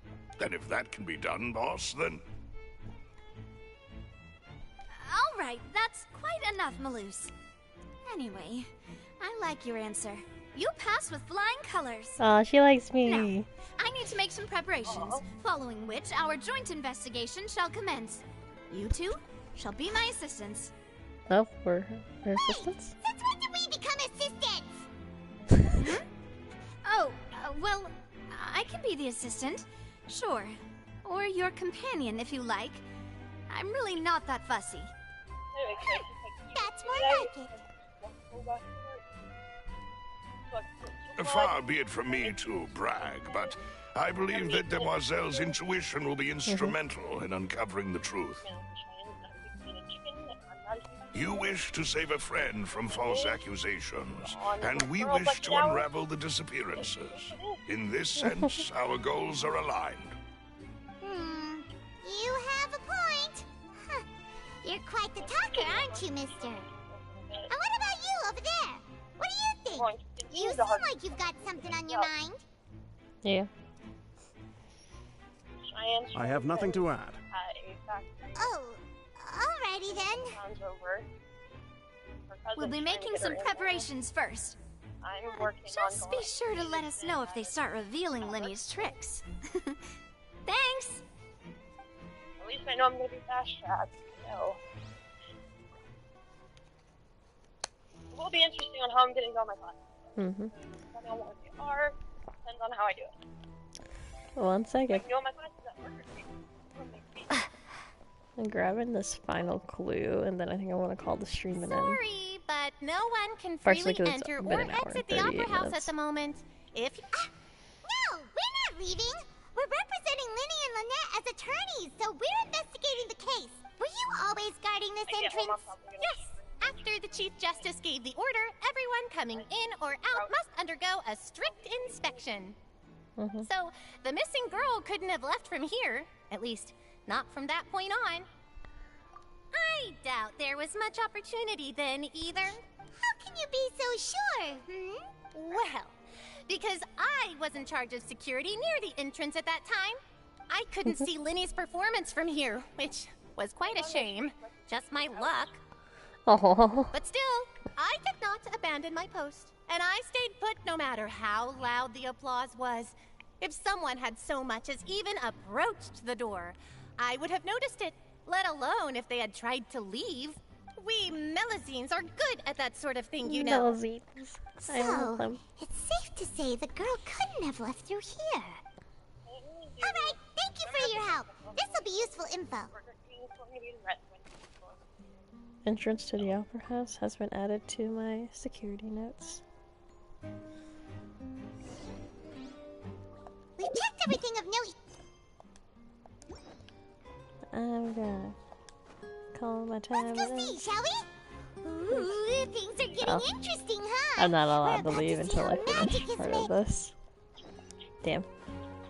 And if that can be done, boss, then... All right, that's quite enough, Malus. Anyway, I like your answer. You pass with flying colors. Aw, she likes me. Now, I need to make some preparations, following which our joint investigation shall commence. You two shall be my assistants. Oh, we're her assistants? Since when did we become assistants? Oh, well, I can be the assistant. Sure. Or your companion, if you like. I'm really not that fussy. That's more like it. Far be it from me to brag, but I believe that Demoiselle's intuition will be instrumental in uncovering the truth. You wish to save a friend from false accusations, and we wish to unravel the disappearances. In this sense, our goals are aligned. You have a point. Huh. You're quite the talker, aren't you, mister? And what about you over there? What do you think? You seem like you've got something on your mind. Yeah. I have nothing to add. Oh, alrighty then. We'll be making some preparations first. Just be sure to let us know if they start revealing Linny's tricks. Thanks! At least I know I'm gonna be fast-tracked, so... It will be interesting on how I'm getting all my classes. Mm-hmm. Depending on what they are, depends on how I do it. One second. I know my classes at work. I'm grabbing this final clue, and then I think I want to call the stream and then. Sorry, but no one can Partially freely 'cause it's enter been or an hour and exit the 38 Opera House at minutes. the moment. If No, we're not leaving. We're representing Linny and Lynette as attorneys, so we're investigating the case. Were you always guarding this entrance? Yes. After the Chief Justice gave the order, everyone coming in or out must undergo a strict inspection. So, the missing girl couldn't have left from here. At least, not from that point on. I doubt there was much opportunity then, either. How can you be so sure, Well, because I was in charge of security near the entrance at that time. I couldn't see Linny's performance from here, which was quite a shame. Just my luck. Oh. But still, I did not abandon my post, and I stayed put no matter how loud the applause was. If someone had so much as even approached the door, I would have noticed it, let alone if they had tried to leave. We Melusines are good at that sort of thing, you know. Melusines. I love them. it's safe to say the girl couldn't have left through here. Alright, thank you for your help. This'll be useful info. Entrance to the Opera House has been added to my security notes. We've checked everything of note. I'm gonna Call my time. Let's go see, shall we? Ooh, things are getting interesting, huh? I'm not allowed to We're leave about to see until how I magic finish is part made. of this. Damn.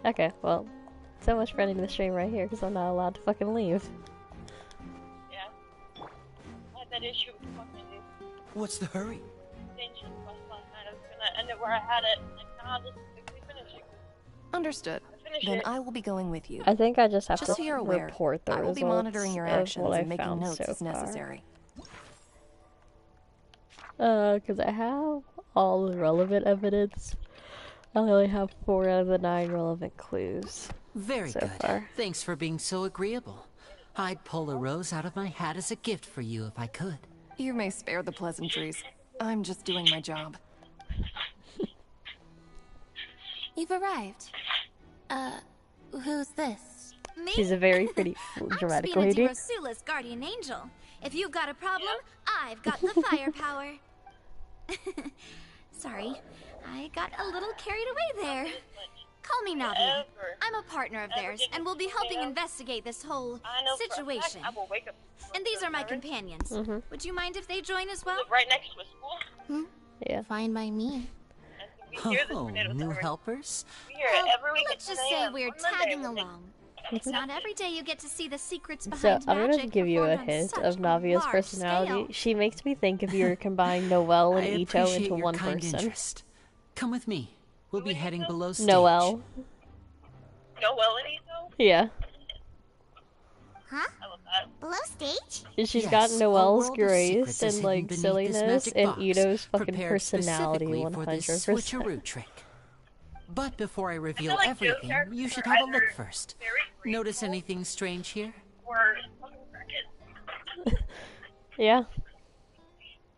Okay, well, so much for ending the stream right here because I'm not allowed to fucking leave. Yeah. I had that issue with fucking What's the hurry? extension quest last night. I was gonna end it where I had it. Like, nah, just quickly finish it. Understood. Then I will be going with you. I think I just have Just to so you're aware, report the I will results be monitoring your of actions what I and making found notes so as far. necessary. Because I have all the relevant evidence. I only have 4 out of the 9 relevant clues. Very so good. far. Thanks for being so agreeable. I'd pull a rose out of my hat as a gift for you if I could. You may spare the pleasantries. I'm just doing my job. You've arrived. Who's this? Me? She's a very pretty, dramatic Spina lady. di Rosula's guardian angel. If you've got a problem, I've got the firepower. Sorry, I got a little carried away there. Call me Navi. I'm a partner of theirs, and will be helping investigate this whole situation. And these are my companions. Would you mind if they join as well? Right next to a school. Yeah. Fine by me. Oh, new helpers? We hear it every week. Let's just say we're tagging along. It's not every day you get to see the secrets So behind I'm gonna magic give you a performed on hint such of Navia's large personality. scale. She makes me think if you were combining Noelle and I Ito appreciate into your one kind person. interest. Come with me. We'll be heading below stage. Noelle. Noelle and Ito? Yeah. Huh? I love that. Below stage? And she's Yes, got a Noelle's world of grace secrets is and hidden like beneath this silliness magic and box, Ito's fucking prepared personality specifically for this 100%. switcheroo trick. But before I reveal like everything, Joe you should characters have a are look either first. very Notice anything strange here? Or fucking crickets. Yeah. And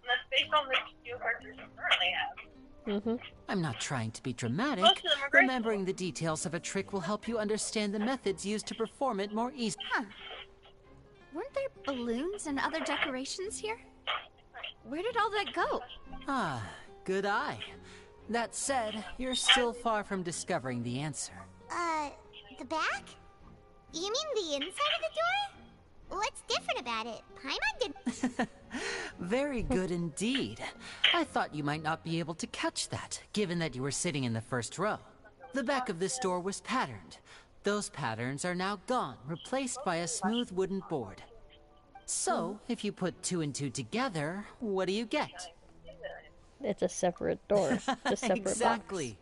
that's based on the studio characters you currently have. I'm not trying to be dramatic. Most of them are graceful. Remembering the details of a trick will help you understand the methods used to perform it more easily. Huh. Weren't there balloons and other decorations here? Where did all that go? Ah, good eye. That said, you're still far from discovering the answer. The back? You mean the inside of the door? What's different about it? Paimon did. Very good indeed. I thought you might not be able to catch that, given that you were sitting in the first row. The back of this door was patterned. Those patterns are now gone, replaced by a smooth wooden board. So, if you put 2 and 2 together, what do you get? It's a separate door. Just separate exactly.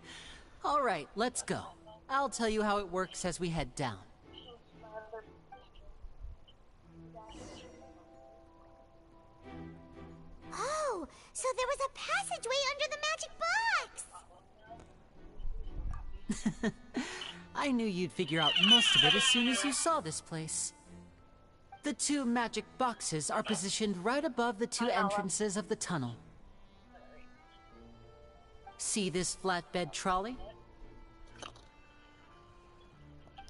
All right, let's go. I'll tell you how it works as we head down. Oh, so there was a passageway under the magic box. I knew you'd figure out most of it as soon as you saw this place. The 2 magic boxes are positioned right above the 2 entrances of the tunnel. See this flatbed trolley?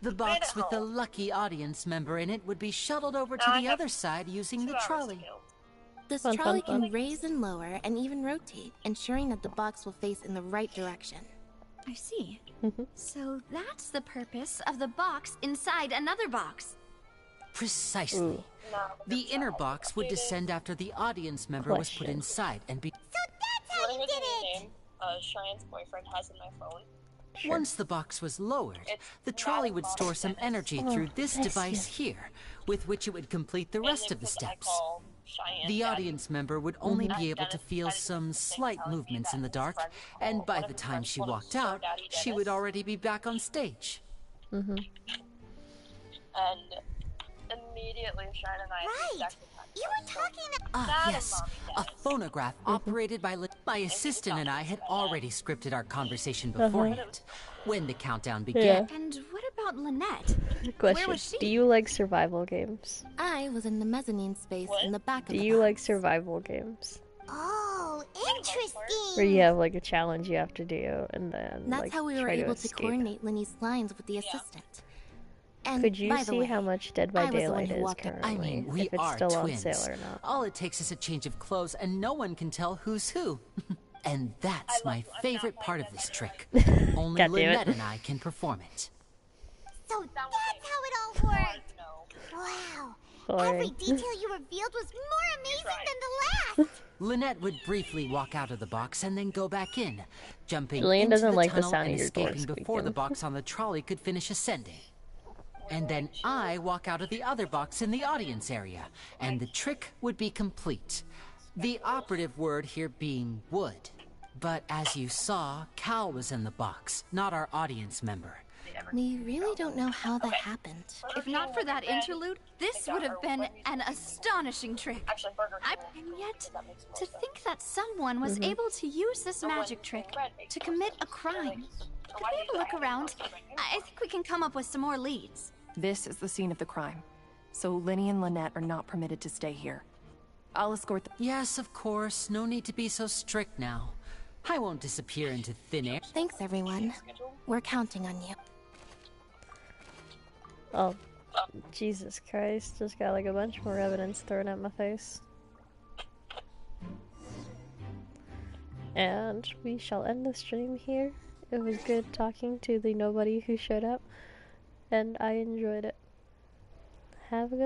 The box with the lucky audience member in it would be shuttled over to the other side using the trolley. This Fun, trolley fun, fun. can raise and lower and even rotate, ensuring that the box will face in the right direction. I see. So that's the purpose of the box inside another box. Precisely. The inner box would descend after the audience member was put inside and be... That's how you did it. Cheyenne's boyfriend has in my phone. Once the box was lowered, the trolley would store some energy through this device here, with which it would complete the rest of the steps. The audience member would only be able to feel some slight movements in the dark, and by the time she walked out, she would already be back on stage. And immediately Cheyenne and I exactly You were talking Ah, yes, a phonograph operated by... My assistant and I had already scripted our conversation beforehand. When the countdown began... And what about Lynette? Question. Where was she? Do you like survival games? I was in the mezzanine space in the back of Do the you box. like survival games? Oh, interesting. Where you have like a challenge you have to do and then That's like how we were try able to to escape. coordinate Linny's lines with the assistant. And Could you by the see way, how much Dead by I was the one Daylight who is walked up- currently? I mean, we if it's are still twins. on sale or not. All it takes is a change of clothes, and no one can tell who's who. And that's my favorite part of this trick. Only God damn it. Lynette and I can perform it. So that's how it all worked. Wow. Every detail you revealed was more amazing than the last. Lynette would briefly walk out of the box and then go back in, jumping Julian into doesn't the like the tunnel sound and of your door escaping before the squeaking. box on the trolley could finish ascending. And then I walk out of the other box in the audience area, and the trick would be complete. The operative word here being would. But as you saw, Cal was in the box, not our audience member. We really don't know how that happened. If not for that interlude, this would have been an astonishing trick. And yet, to think that someone was able to use this magic trick to commit a crime. If we have a look around, I think we can come up with some more leads. This is the scene of the crime, so Linny and Lynette are not permitted to stay here. I'll escort them. Yes, of course. No need to be so strict now. I won't disappear into thin air. Thanks, everyone. We're counting on you. Oh, Jesus Christ. Just got like a bunch more evidence thrown at my face. And we shall end the stream here. It was good talking to the nobody who showed up, and I enjoyed it. Have a good